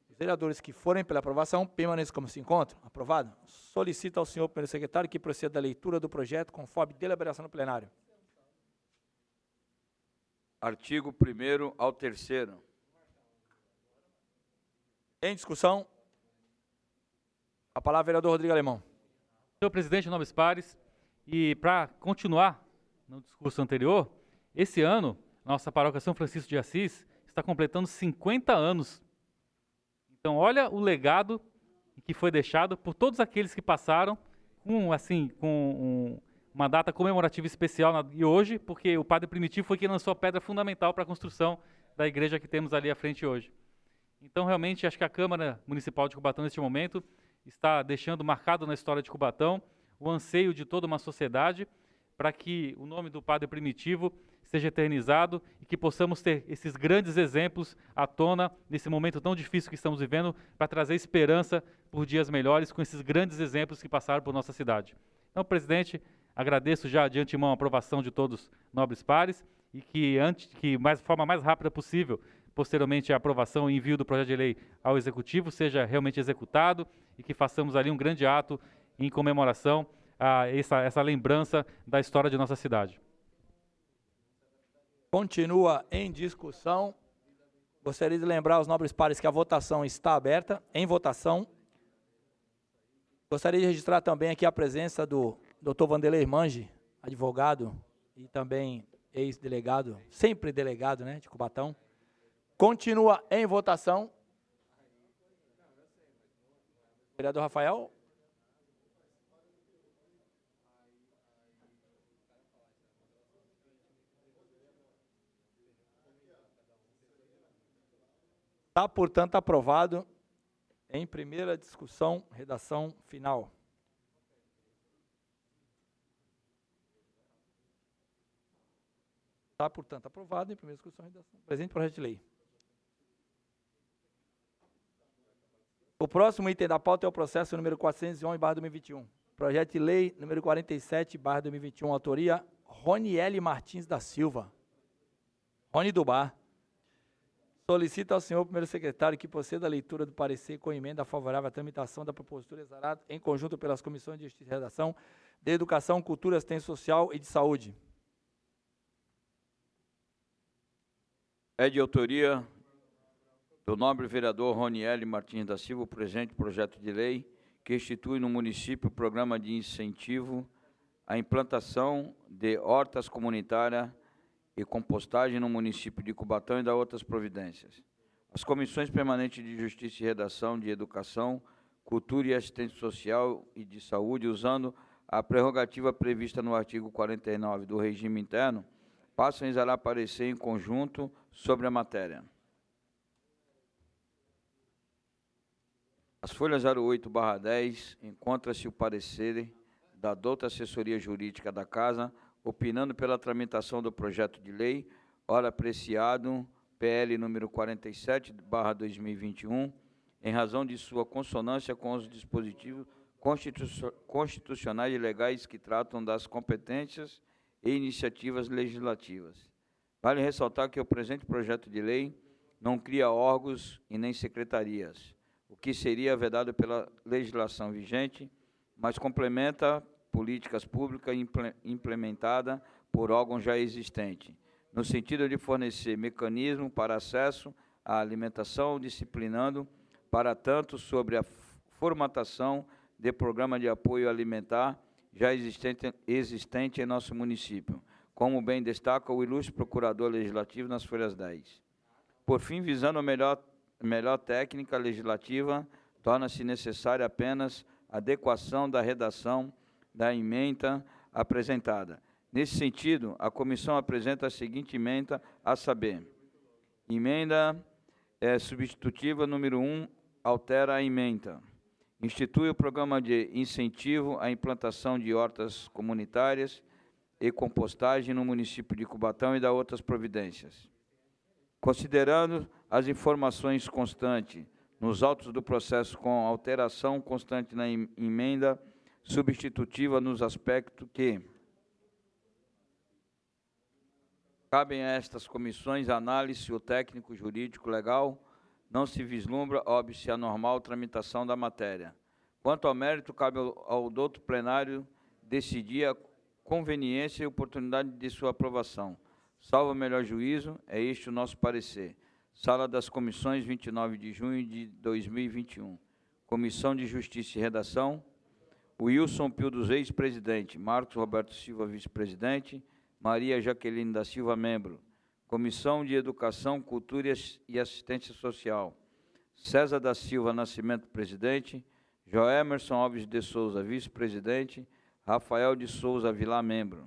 Os vereadores que forem pela aprovação permaneçam como se encontram. Aprovado. Solicita ao senhor primeiro secretário que proceda a leitura do projeto conforme deliberação no plenário. Artigo 1º ao 3º. Em discussão. A palavra, vereador Rodrigo Alemão. Senhor presidente Nobres Pares, e para continuar no discurso anterior, esse ano, nossa paróquia São Francisco de Assis está completando 50 anos. Então, olha o legado que foi deixado por todos aqueles que passaram com uma data comemorativa especial e hoje, porque o Padre Primitivo foi quem lançou a pedra fundamental para a construção da igreja que temos ali à frente hoje. Então, realmente, acho que a Câmara Municipal de Cubatão, neste momento, está deixando marcado na história de Cubatão o anseio de toda uma sociedade para que o nome do Padre Primitivo seja eternizado e que possamos ter esses grandes exemplos à tona nesse momento tão difícil que estamos vivendo, para trazer esperança por dias melhores com esses grandes exemplos que passaram por nossa cidade. Então, presidente, agradeço já de antemão a aprovação de todos os nobres pares e que, de forma mais rápida possível, posteriormente a aprovação e envio do projeto de lei ao Executivo seja realmente executado e que façamos ali um grande ato em comemoração a essa lembrança da história de nossa cidade. Continua em discussão. Gostaria de lembrar aos nobres pares que a votação está aberta. Em votação. Gostaria de registrar também aqui a presença do Dr. Vanderlei Mange, advogado e também ex-delegado, sempre delegado, né, de Cubatão. Continua em votação. Vereador Rafael. Está, portanto, aprovado em primeira discussão, redação final. Está, portanto, aprovado em primeira discussão, redação. Presente projeto de lei. O próximo item da pauta é o processo número 411/2021. Projeto de lei número 47/2021, autoria Roniele Martins da Silva. Rony do Bar. Solicita ao senhor primeiro secretário que proceda a leitura do parecer com emenda favorável à tramitação da propositura exarada em conjunto pelas comissões de Justiça e Redação, de Educação, Cultura, Assistência Social e de Saúde. É de autoria do nobre vereador Roniele Martins da Silva o presente projeto de lei que institui no município o programa de incentivo à implantação de hortas comunitárias e compostagem no município de Cubatão e da outras providências. As comissões permanentes de Justiça e Redação, de Educação, Cultura e Assistência Social e de Saúde, usando a prerrogativa prevista no artigo 49 do regime interno, passam a exalar parecer em conjunto sobre a matéria. As folhas 08/10 encontra-se o parecer da douta assessoria jurídica da Casa, opinando pela tramitação do projeto de lei, ora apreciado, PL número 47/2021, em razão de sua consonância com os dispositivos constitucionais e legais que tratam das competências e iniciativas legislativas. Vale ressaltar que o presente projeto de lei não cria órgãos e nem secretarias, o que seria vedado pela legislação vigente, mas complementa políticas públicas implementada por órgãos já existentes, no sentido de fornecer mecanismo para acesso à alimentação, disciplinando, para tanto, sobre a formatação de programa de apoio alimentar já existente em nosso município, como bem destaca o ilustre procurador legislativo nas folhas 10. Por fim, visando a melhor técnica legislativa, torna-se necessária apenas a adequação da redação da emenda apresentada. Nesse sentido, a comissão apresenta a seguinte emenda, a saber, emenda substitutiva número 1, altera a emenda. Institui o programa de incentivo à implantação de hortas comunitárias e compostagem no município de Cubatão e da outras providências. Considerando as informações constantes nos autos do processo com alteração constante na emenda substitutiva nos aspectos que cabem a estas comissões análise o técnico, jurídico, legal, não se vislumbra óbice a normal tramitação da matéria. Quanto ao mérito, cabe ao douto plenário decidir a conveniência e oportunidade de sua aprovação. Salvo o melhor juízo, é este o nosso parecer. Sala das Comissões, 29 de junho de 2021. Comissão de Justiça e Redação, Wilson Pio dos Reis, presidente. Marcos Roberto Silva, vice-presidente. Maria Jaqueline da Silva, membro. Comissão de Educação, Cultura e Assistência Social. César da Silva Nascimento, presidente. Joemerson Alves de Souza, vice-presidente. Rafael de Souza Vilar, membro.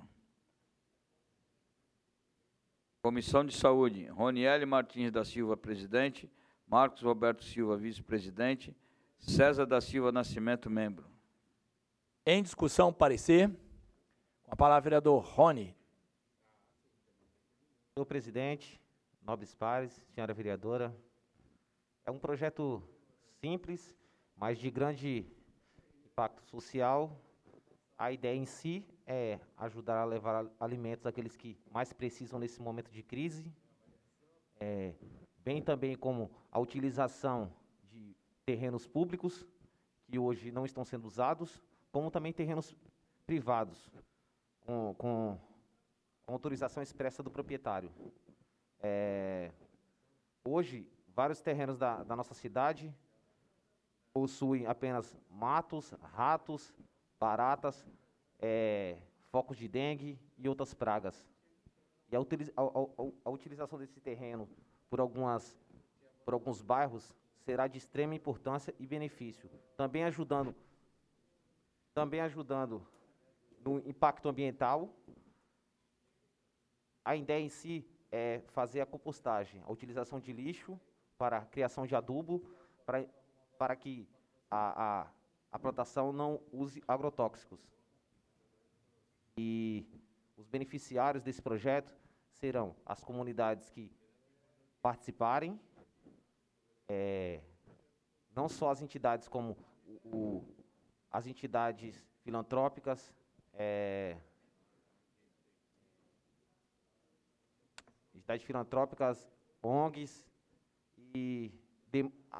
Comissão de Saúde, Roniele Martins da Silva, presidente. Marcos Roberto Silva, vice-presidente. César da Silva Nascimento, membro. Em discussão, parecer. Com a palavra, vereador Rony. Senhor presidente, nobres pares, senhora vereadora, é um projeto simples, mas de grande impacto social. A ideia em si é ajudar a levar alimentos àqueles que mais precisam nesse momento de crise, bem também como a utilização de terrenos públicos, que hoje não estão sendo usados, como também terrenos privados, com autorização expressa do proprietário. Hoje, vários terrenos da nossa cidade possuem apenas matos, ratos, baratas, focos de dengue e outras pragas. E a utilização desse terreno por alguns bairros será de extrema importância e benefício, também ajudando no impacto ambiental. A ideia em si é fazer a compostagem, a utilização de lixo para a criação de adubo, para que a plantação não use agrotóxicos. E os beneficiários desse projeto serão as comunidades que participarem, não só as entidades como as entidades filantrópicas, ONGs e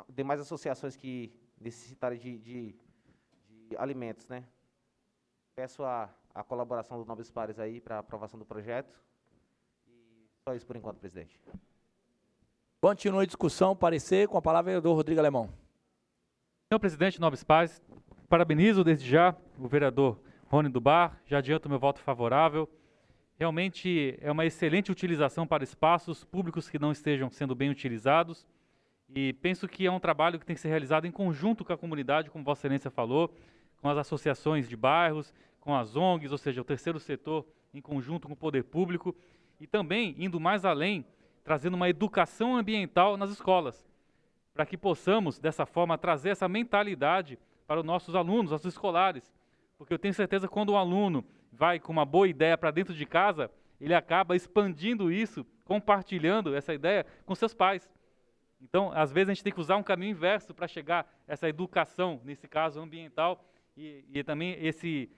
demais associações que necessitarem de alimentos, né? Peço a colaboração dos nobres pares aí para a aprovação do projeto. E só isso por enquanto, presidente. Continua a discussão, parecer, com a palavra o vereador Rodrigo Alemão. Senhor presidente, nobres pares, parabenizo desde já o vereador Rony do Bar, já adianto meu voto favorável. Realmente é uma excelente utilização para espaços públicos que não estejam sendo bem utilizados e penso que é um trabalho que tem que ser realizado em conjunto com a comunidade, como Vossa Excelência falou, com as associações de bairros, com as ONGs, ou seja, o terceiro setor em conjunto com o poder público e também indo mais além, trazendo uma educação ambiental nas escolas, para que possamos, dessa forma, trazer essa mentalidade para os nossos alunos, nossos escolares, porque eu tenho certeza que quando um aluno vai com uma boa ideia para dentro de casa, ele acaba expandindo isso, compartilhando essa ideia com seus pais. Então, às vezes, a gente tem que usar um caminho inverso para chegar a essa educação, nesse caso ambiental, e também esse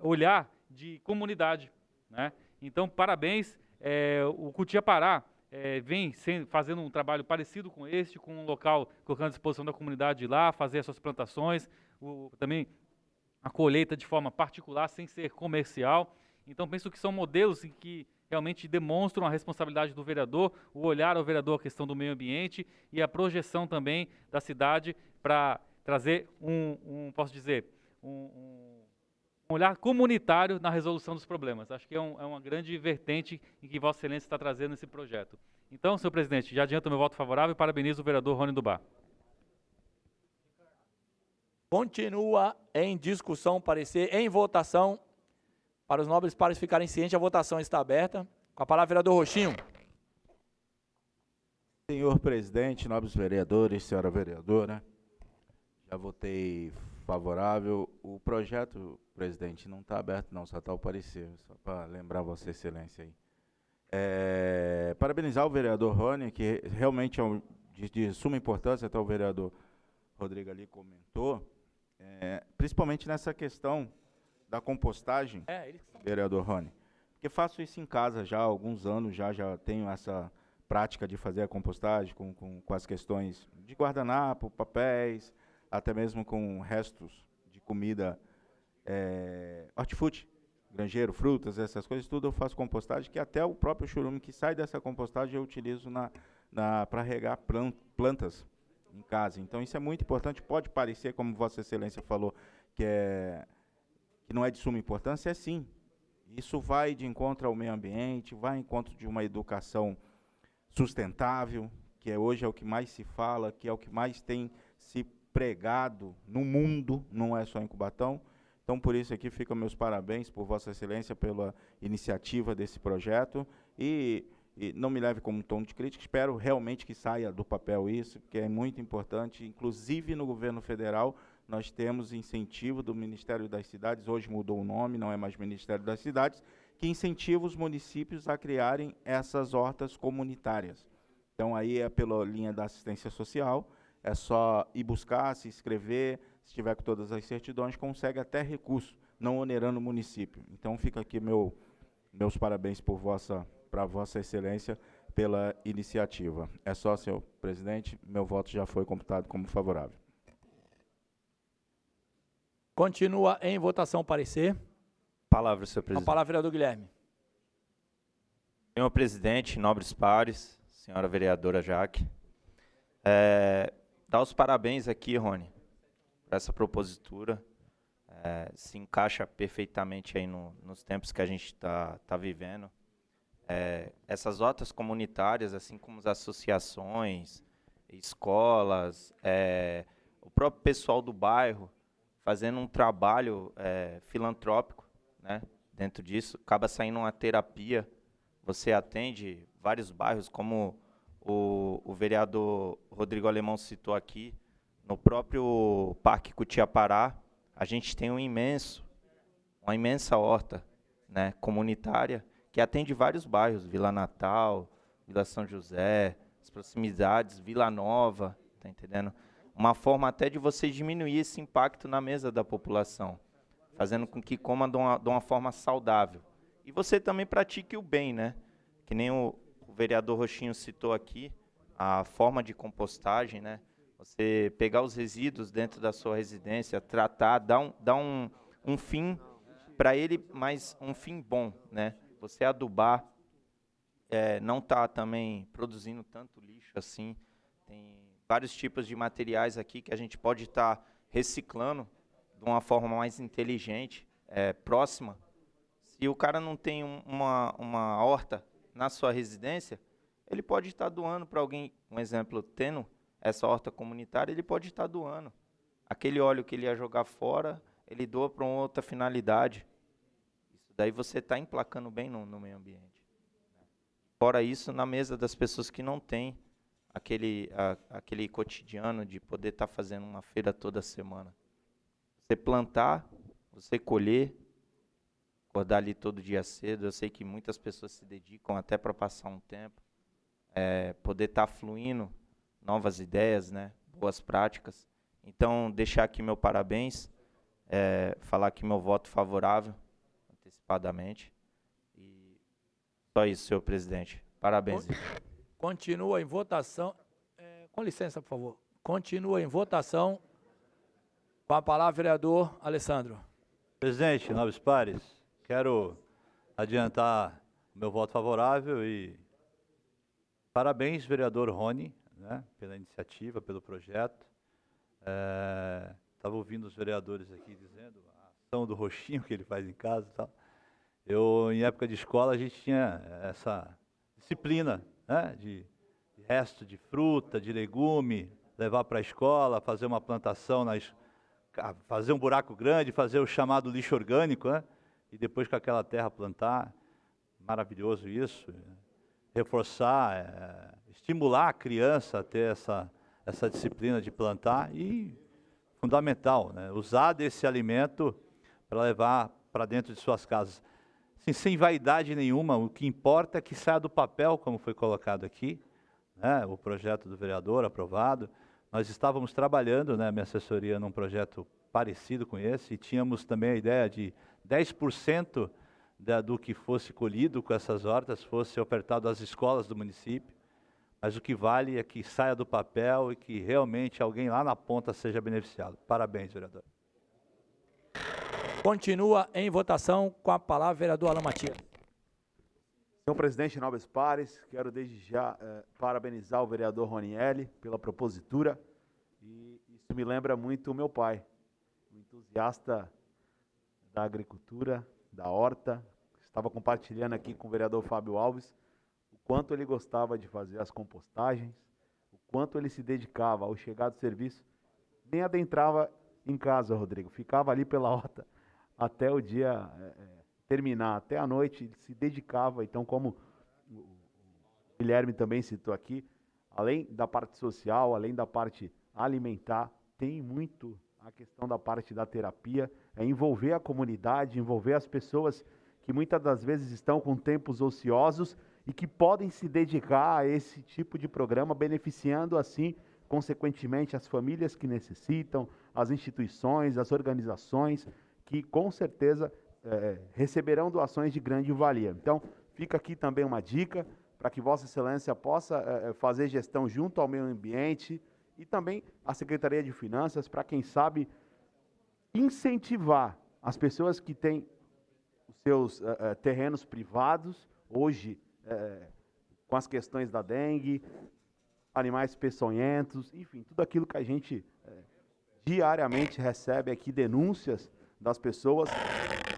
olhar de comunidade, né? Então, parabéns. O Cutiapará vem fazendo um trabalho parecido com este, com um local colocando à disposição da comunidade lá, fazer as suas plantações, também a colheita de forma particular, sem ser comercial. Então, penso que são modelos em que realmente demonstram a responsabilidade do vereador, o olhar ao vereador à questão do meio ambiente e a projeção também da cidade para trazer posso dizer, um olhar comunitário na resolução dos problemas. Acho que é uma grande vertente em que Vossa Excelência está trazendo esse projeto. Então, senhor presidente, já adianto meu voto favorável e parabenizo o vereador Rony do Bar. Continua em discussão, parecer, em votação. Para os nobres pares ficarem cientes, a votação está aberta. Com a palavra, vereador Roxinho. Senhor presidente, nobres vereadores, senhora vereadora, já votei favorável. O projeto, presidente, não está aberto não, só está o parecer, só para lembrar Vossa Excelência aí. Parabenizar o vereador Rony, que realmente é de suma importância, até o vereador Rodrigo ali comentou, principalmente nessa questão da compostagem, vereador Rony, porque faço isso em casa já há alguns anos, já tenho essa prática de fazer a compostagem com as questões de guardanapo, papéis, até mesmo com restos de comida, hortifruti, granjeiro, frutas, essas coisas, tudo eu faço compostagem, que até o próprio churume que sai dessa compostagem eu utilizo para regar plantas em casa. Então isso é muito importante, pode parecer, como Vossa Excelência falou, que não é de suma importância, sim. Isso vai de encontro ao meio ambiente, vai em encontro de uma educação sustentável, que hoje é o que mais se fala, que é o que mais tem se pregado no mundo, não é só em Cubatão. Então, por isso aqui ficam meus parabéns por Vossa Excelência pela iniciativa desse projeto e não me leve como um tom de crítica, espero realmente que saia do papel isso, porque é muito importante, inclusive no governo federal, nós temos incentivo do Ministério das Cidades, hoje mudou o nome, não é mais Ministério das Cidades, que incentiva os municípios a criarem essas hortas comunitárias. Então, aí é pela linha da assistência social, é só ir buscar, se inscrever, se tiver com todas as certidões, consegue até recurso, não onerando o município. Então, fica aqui meus parabéns para Vossa Excelência pela iniciativa. É só, senhor presidente, meu voto já foi computado como favorável. Continua em votação, parecer. Palavra, senhor presidente. A palavra, vereador Guilherme. Senhor presidente, nobres pares, senhora vereadora Jaque, dar os parabéns aqui, Rony, por essa propositura. Se encaixa perfeitamente aí nos tempos que a gente está vivendo. Essas hortas comunitárias, assim como as associações, escolas, o próprio pessoal do bairro, fazendo um trabalho filantrópico, né? Dentro disso, acaba saindo uma terapia. Você atende vários bairros, como o vereador Rodrigo Alemão citou aqui, no próprio Parque Cutiapará, a gente tem uma imensa horta, né, comunitária, que atende vários bairros, Vila Natal, Vila São José, as proximidades, Vila Nova, tá entendendo? Uma forma até de você diminuir esse impacto na mesa da população, fazendo com que coma de uma forma saudável. E você também pratique o bem, né? Que nem o vereador Roxinho citou aqui, a forma de compostagem, né? Você pegar os resíduos dentro da sua residência, tratar, dar um fim para ele, mas um fim bom, né? Você adubar, não tá também produzindo tanto lixo assim. Tem vários tipos de materiais aqui que a gente pode estar reciclando de uma forma mais inteligente, próxima. Se o cara não tem uma horta na sua residência, ele pode estar doando para alguém, um exemplo, tendo essa horta comunitária, ele pode estar doando. Aquele óleo que ele ia jogar fora, ele doa para uma outra finalidade. Isso daí você está emplacando bem no meio ambiente. Fora isso, na mesa das pessoas que não têm aquele cotidiano de poder estar fazendo uma feira toda semana. Você plantar, você colher, acordar ali todo dia cedo. Eu sei que muitas pessoas se dedicam até para passar um tempo. Poder estar fluindo novas ideias, né, boas práticas. Então, deixar aqui meu parabéns, falar aqui meu voto favorável, antecipadamente. E só isso, senhor presidente. Parabéns. Continua em votação. Com licença, por favor. Continua em votação. Com a palavra, vereador Alessandro. Presidente, nobres pares, quero adiantar o meu voto favorável e parabéns, vereador Rony, né, pela iniciativa, pelo projeto. Estava ouvindo os vereadores aqui dizendo a ação do Roxinho que ele faz em casa e tal. Em época de escola, a gente tinha essa disciplina, né, de resto de fruta, de legume, levar para a escola, fazer uma plantação, fazer um buraco grande, fazer o chamado lixo orgânico, né, e depois com aquela terra plantar. Maravilhoso isso. Reforçar, estimular a criança a ter essa disciplina de plantar e, fundamental, né, usar desse alimento para levar para dentro de suas casas. Assim, sem vaidade nenhuma, o que importa é que saia do papel, como foi colocado aqui, né, o projeto do vereador aprovado. Nós estávamos trabalhando, né, minha assessoria, num projeto parecido com esse, e tínhamos também a ideia de 10% do que fosse colhido com essas hortas fosse ofertado às escolas do município, mas o que vale é que saia do papel e que realmente alguém lá na ponta seja beneficiado. Parabéns, vereador. Continua em votação. Com a palavra, vereador Alan Matias. Senhor presidente, nobres pares, quero desde já parabenizar o vereador Ronielli pela propositura, e isso me lembra muito o meu pai, um entusiasta da agricultura, da horta. Estava compartilhando aqui com o vereador Fábio Alves o quanto ele gostava de fazer as compostagens, o quanto ele se dedicava ao chegar do serviço, nem adentrava em casa, Rodrigo, ficava ali pela horta até o dia terminar, até a noite, ele se dedicava. Então, como o Guilherme também citou aqui, além da parte social, além da parte alimentar, tem muito a questão da parte da terapia, envolver a comunidade, envolver as pessoas que muitas das vezes estão com tempos ociosos e que podem se dedicar a esse tipo de programa, beneficiando assim, consequentemente, as famílias que necessitam, as instituições, as organizações, que com certeza receberão doações de grande valia. Então, fica aqui também uma dica para que Vossa Excelência possa fazer gestão junto ao meio ambiente e também a Secretaria de Finanças, para, quem sabe, incentivar as pessoas que têm os seus terrenos privados, hoje, com as questões da dengue, animais peçonhentos, enfim, tudo aquilo que a gente diariamente recebe aqui, denúncias das pessoas.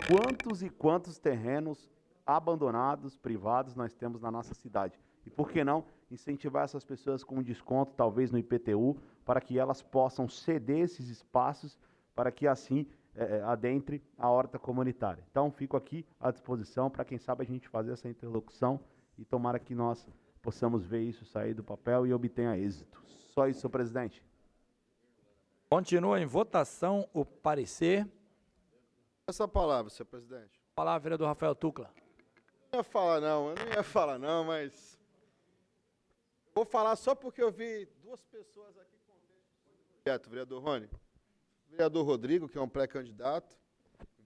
Quantos e quantos terrenos abandonados, privados, nós temos na nossa cidade. E por que não incentivar essas pessoas com um desconto, talvez no IPTU, para que elas possam ceder esses espaços, para que assim adentre a horta comunitária. Então, fico aqui à disposição para, quem sabe, a gente fazer essa interlocução e tomara que nós possamos ver isso sair do papel e obtenha êxito. Só isso, senhor presidente. Continua em votação o parecer. Essa palavra, senhor presidente. Palavra, vereador Rafael Tucla. Eu não ia falar não, mas vou falar só porque eu vi duas pessoas aqui contentes. Vereador Rony, vereador Rodrigo, que é um pré-candidato,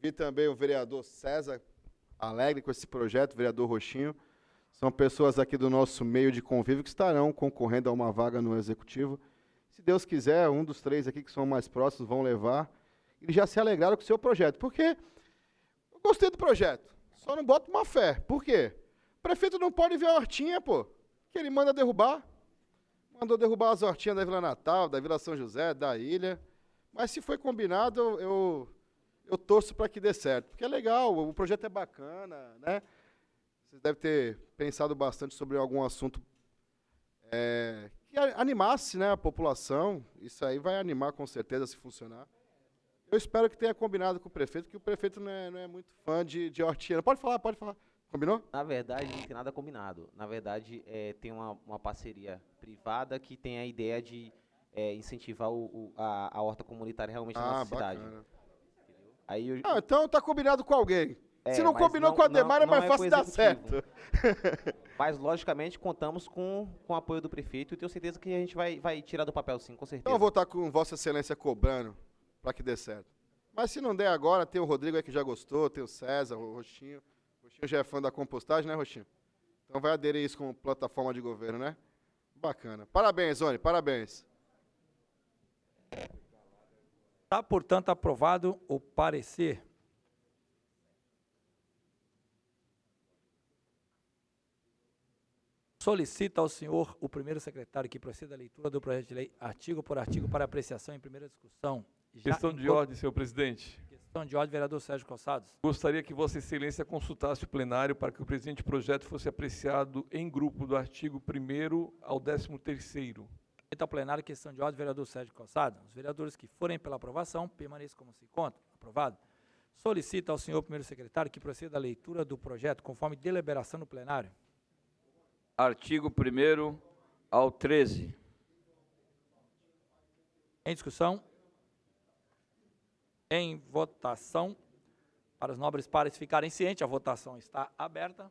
vi também o vereador César, alegre com esse projeto, vereador Roxinho. São pessoas aqui do nosso meio de convívio que estarão concorrendo a uma vaga no Executivo. Se Deus quiser, um dos três aqui que são mais próximos vão levar. Eles já se alegraram com o seu projeto, porque eu gostei do projeto, só não boto uma fé. Por quê? O prefeito não pode ver a hortinha, pô, que ele manda derrubar. Mandou derrubar as hortinhas da Vila Natal, da Vila São José, da ilha. Mas se foi combinado, eu torço para que dê certo, porque é legal, o projeto é bacana, né? Vocês devem ter pensado bastante sobre algum assunto que animasse, né, a população. Isso aí vai animar com certeza se funcionar. Eu espero que tenha combinado com o prefeito, que o prefeito não é muito fã de hortinha. Pode falar. Combinou? Na verdade, não tem nada combinado. Na verdade, tem uma parceria privada que tem a ideia de incentivar a horta comunitária realmente na nossa cidade. Aí então tá combinado com alguém. Se não combinou com a Demar, é mais fácil dar certo. Mas, logicamente, contamos com o apoio do prefeito e tenho certeza que a gente vai tirar do papel, sim, com certeza. Então eu vou estar com Vossa Excelência cobrando para que dê certo. Mas se não der agora, tem o Rodrigo aí que já gostou, tem o César, o Roxinho. O Roxinho já é fã da compostagem, né, Roxinho? Então vai aderir isso como plataforma de governo, né? Bacana. Parabéns, Zoni, parabéns. Está, portanto, aprovado o parecer. Solicita ao senhor, o primeiro secretário, que proceda à leitura do projeto de lei, artigo por artigo, para apreciação em primeira discussão. Questão de ordem, senhor presidente. Questão de ordem, vereador Sérgio Calçados. Gostaria que Vossa Excelência consultasse o plenário para que o presente projeto fosse apreciado em grupo do artigo 1º ao 13º. Ao plenário, questão de ordem, vereador Sérgio Calçado. Os vereadores que forem pela aprovação, permaneçam como se encontram. Aprovado. Solicita ao senhor primeiro secretário que proceda à leitura do projeto, conforme deliberação no plenário. Artigo 1º ao 13. Em discussão. Em votação. Para os nobres pares ficarem cientes, a votação está aberta.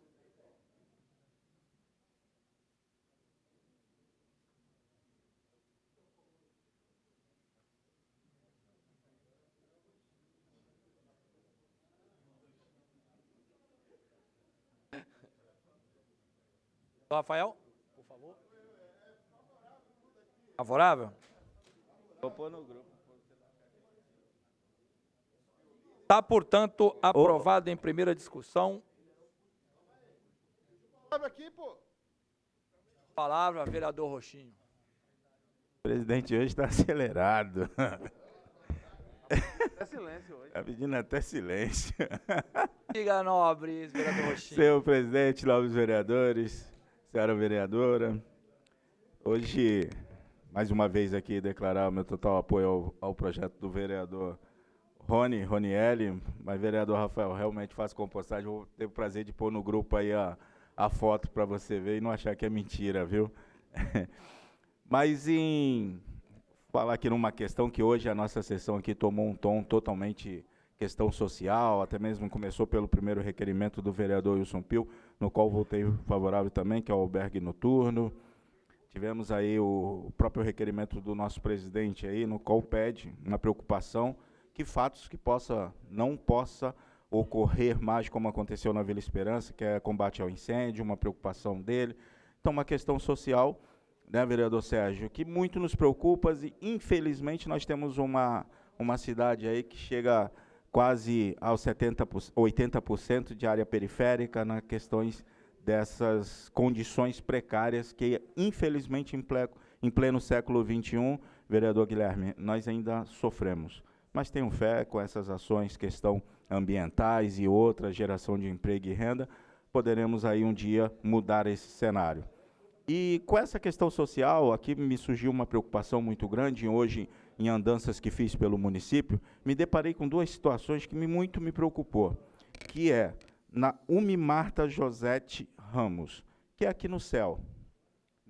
Rafael, por favor. Favorável? Vou pôr no grupo. Está, portanto, aprovado em primeira discussão. Palavra, vereador Roxinho. O presidente hoje está acelerado. Até silêncio hoje. Está pedindo até silêncio. Diga, nobres, vereador Roxinho. Senhor presidente, nobres vereadores, senhora vereadora, hoje, mais uma vez aqui, declarar o meu total apoio ao projeto do vereador Ronielli, mas vereador Rafael, realmente faço compostagem, vou ter o prazer de pôr no grupo aí a foto para você ver e não achar que é mentira, viu? Mas em falar aqui numa questão que hoje a nossa sessão aqui tomou um tom totalmente questão social, até mesmo começou pelo primeiro requerimento do vereador Wilson Pio, no qual votei favorável também, que é o albergue noturno. Tivemos aí o próprio requerimento do nosso presidente aí, no qual pede uma preocupação que fatos que não possa ocorrer mais como aconteceu na Vila Esperança, que é combate ao incêndio, uma preocupação dele. Então, uma questão social, né, vereador Sérgio, que muito nos preocupa e, infelizmente, nós temos uma cidade aí que chega quase aos 80% de área periférica nas questões dessas condições precárias que, infelizmente, em pleno século XXI, vereador Guilherme, nós ainda sofremos. Mas tenho fé com essas ações, questão ambientais e outras, geração de emprego e renda, poderemos aí um dia mudar esse cenário. E com essa questão social, aqui me surgiu uma preocupação muito grande, hoje, em andanças que fiz pelo município, me deparei com duas situações que muito me preocupou, que é na Marta Josete Ramos, que é aqui no céu,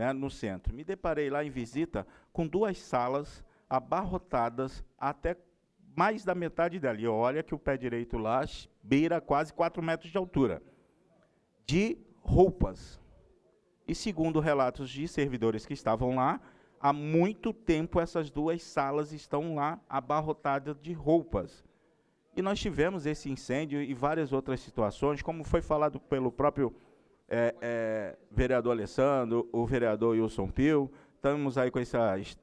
né, no centro. Me deparei lá em visita com 2 salas abarrotadas até mais da metade dela. E olha que o pé direito lá beira quase 4 metros de altura, de roupas. E segundo relatos de servidores que estavam lá, há muito tempo essas 2 salas estão lá abarrotadas de roupas. E nós tivemos esse incêndio e várias outras situações, como foi falado pelo próprio vereador Alessandro, o vereador Wilson Pio. Estamos aí com essas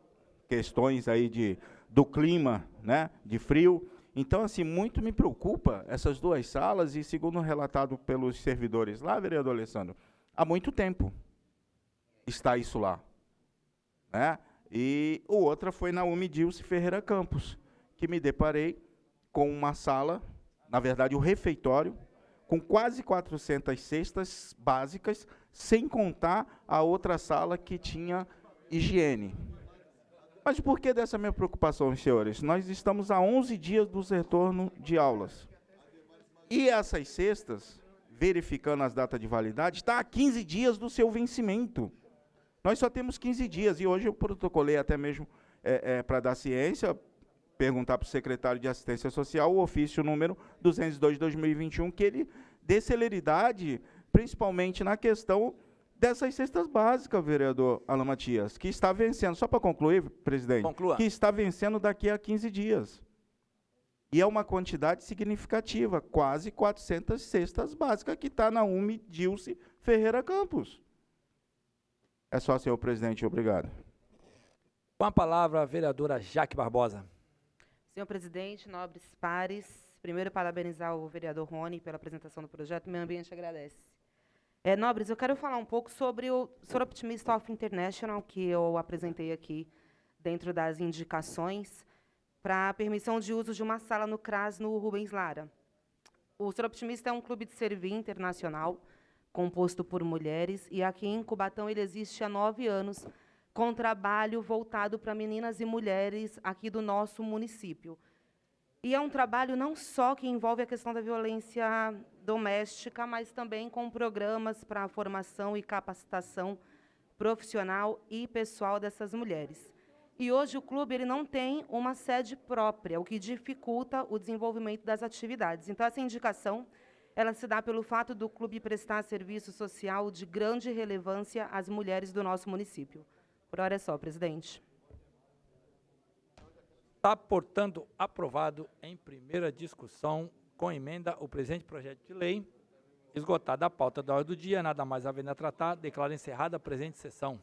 questões aí do clima, né, de frio. Então, assim, muito me preocupa essas 2 salas, e segundo relatado pelos servidores lá, vereador Alessandro, há muito tempo está isso lá, né? E o outra foi na Dilce Ferreira Campos, que me deparei com uma sala, na verdade o refeitório, com quase 400 cestas básicas, sem contar a outra sala que tinha higiene. Mas por que dessa minha preocupação, senhores? Nós estamos a 11 dias do retorno de aulas. E essas cestas, verificando as datas de validade, está a 15 dias do seu vencimento. Nós só temos 15 dias, e hoje eu protocolei até mesmo para dar ciência, perguntar para o secretário de Assistência Social, o ofício número 202/2021, que ele dê celeridade, principalmente na questão dessas cestas básicas, vereador Alan Matias, que está vencendo, só para concluir, presidente, Conclua. que está vencendo daqui a 15 dias. E é uma quantidade significativa, quase 400 cestas básicas, que está na Dilce Ferreira Campos. É só, senhor presidente, obrigado. Com a palavra, a vereadora Jaque Barbosa. Senhor presidente, nobres pares, primeiro parabenizar o vereador Rony pela apresentação do projeto, o Meio Ambiente agradece. Nobres, eu quero falar um pouco sobre o Soroptimist of International, que eu apresentei aqui dentro das indicações, para a permissão de uso de uma sala no CRAS no Rubens Lara. O Soroptimist é um clube de servir internacional, composto por mulheres, e aqui em Cubatão ele existe há 9 anos, com trabalho voltado para meninas e mulheres aqui do nosso município. E é um trabalho não só que envolve a questão da violência doméstica, mas também com programas para a formação e capacitação profissional e pessoal dessas mulheres. E hoje o clube ele não tem uma sede própria, o que dificulta o desenvolvimento das atividades. Então, essa indicação ela se dá pelo fato do clube prestar serviço social de grande relevância às mulheres do nosso município. Por hora é só, presidente. Está, portanto, aprovado em primeira discussão, com emenda, o presente projeto de lei. Esgotada a pauta da ordem do dia, nada mais havendo a tratar, declaro encerrada a presente sessão.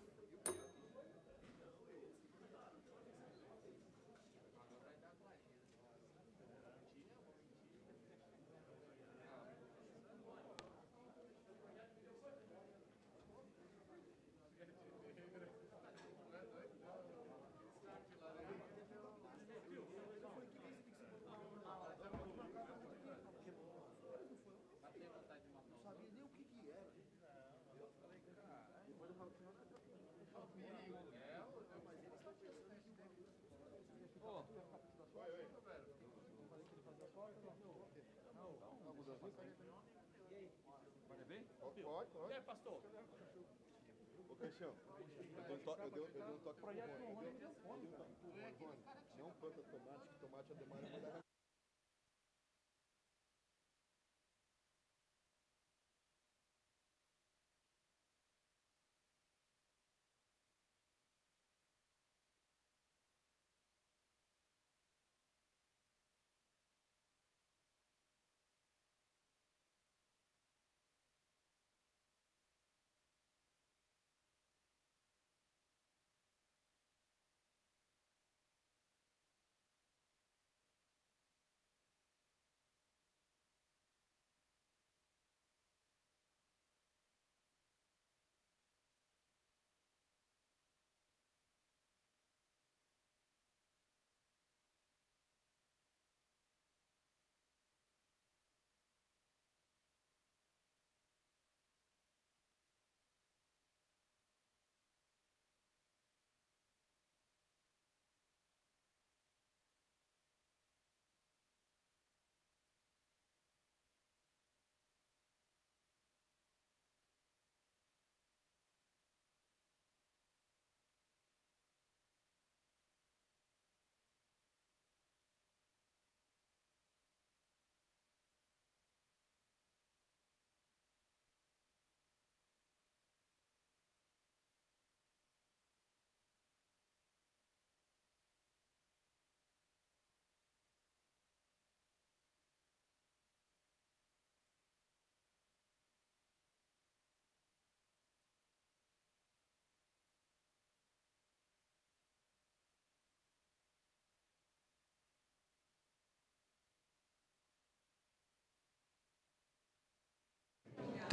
Pode. É, pastor. Ô, Cristiano, eu dei um toque pro Rony. Não planta tomate, que tomate é demais.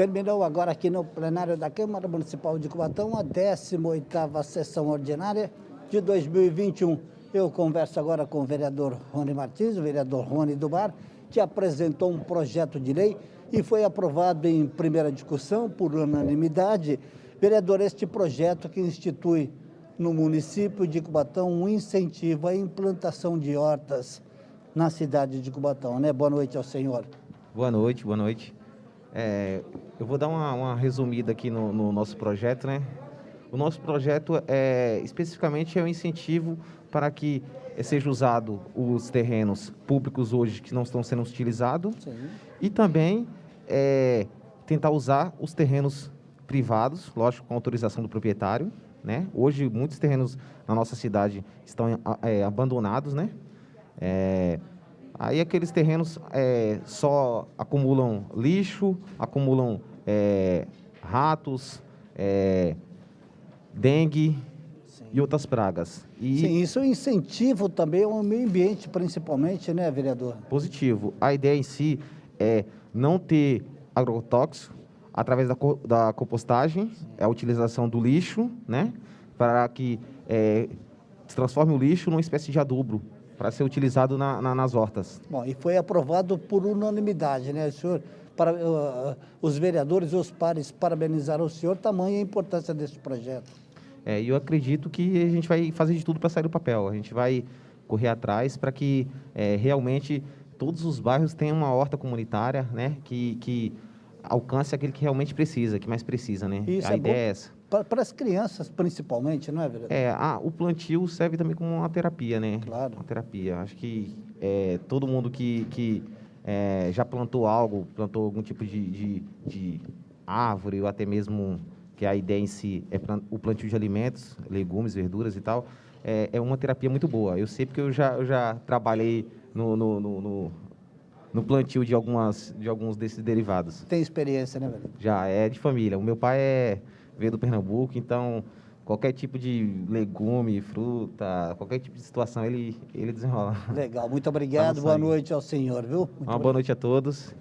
Terminou agora aqui no plenário da Câmara Municipal de Cubatão a 18ª sessão ordinária de 2021. Eu converso agora com o vereador Rony Martins, o vereador Rony do Bar, que apresentou um projeto de lei e foi aprovado em primeira discussão por unanimidade. Vereador, este projeto que institui no município de Cubatão um incentivo à implantação de hortas na cidade de Cubatão, né? Boa noite ao senhor. Boa noite, boa noite. Eu vou dar uma resumida aqui no nosso projeto, né? O nosso projeto especificamente é um incentivo para que seja usado os terrenos públicos hoje que não estão sendo utilizados. Sim. E também tentar usar os terrenos privados, lógico, com autorização do proprietário, né? Hoje muitos terrenos na nossa cidade estão abandonados, né? Aí aqueles terrenos só acumulam lixo, acumulam ratos, dengue. Sim. E outras pragas. Sim, isso é um incentivo também ao meio ambiente, principalmente, né, vereador? Positivo. A ideia em si é não ter agrotóxico através da compostagem, a utilização do lixo, né, para que se transforme o lixo numa espécie de adubo, para ser utilizado nas hortas. Bom, e foi aprovado por unanimidade, né, senhor? Para os vereadores e os pares parabenizaram o senhor, tamanha a importância desse projeto. E eu acredito que a gente vai fazer de tudo para sair do papel. A gente vai correr atrás para que realmente todos os bairros tenham uma horta comunitária, né, que alcance aquele que realmente precisa, que mais precisa, né? Isso a ideia é essa. Para as crianças, principalmente, não é, vereador? O plantio serve também como uma terapia, né? Claro. Uma terapia. Acho que todo mundo que já plantou algo, plantou algum tipo de árvore, ou até mesmo que a ideia em si é o plantio de alimentos, legumes, verduras e tal, é uma terapia muito boa. Eu sei porque eu já trabalhei no plantio de alguns desses derivados. Tem experiência, né, vereador? Já, é de família. O meu pai veio do Pernambuco, então qualquer tipo de legume, fruta, qualquer tipo de situação ele desenrola. Legal, muito obrigado, boa noite ao senhor, viu? Boa noite a todos.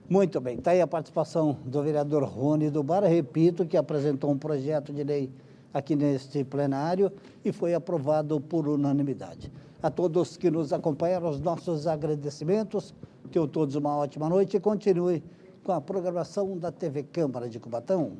Muito bem, está aí a participação do vereador Rony do Bar, repito, que apresentou um projeto de lei aqui neste plenário e foi aprovado por unanimidade. A todos que nos acompanharam, os nossos agradecimentos, tenham todos uma ótima noite e continue com a programação da TV Câmara de Cubatão.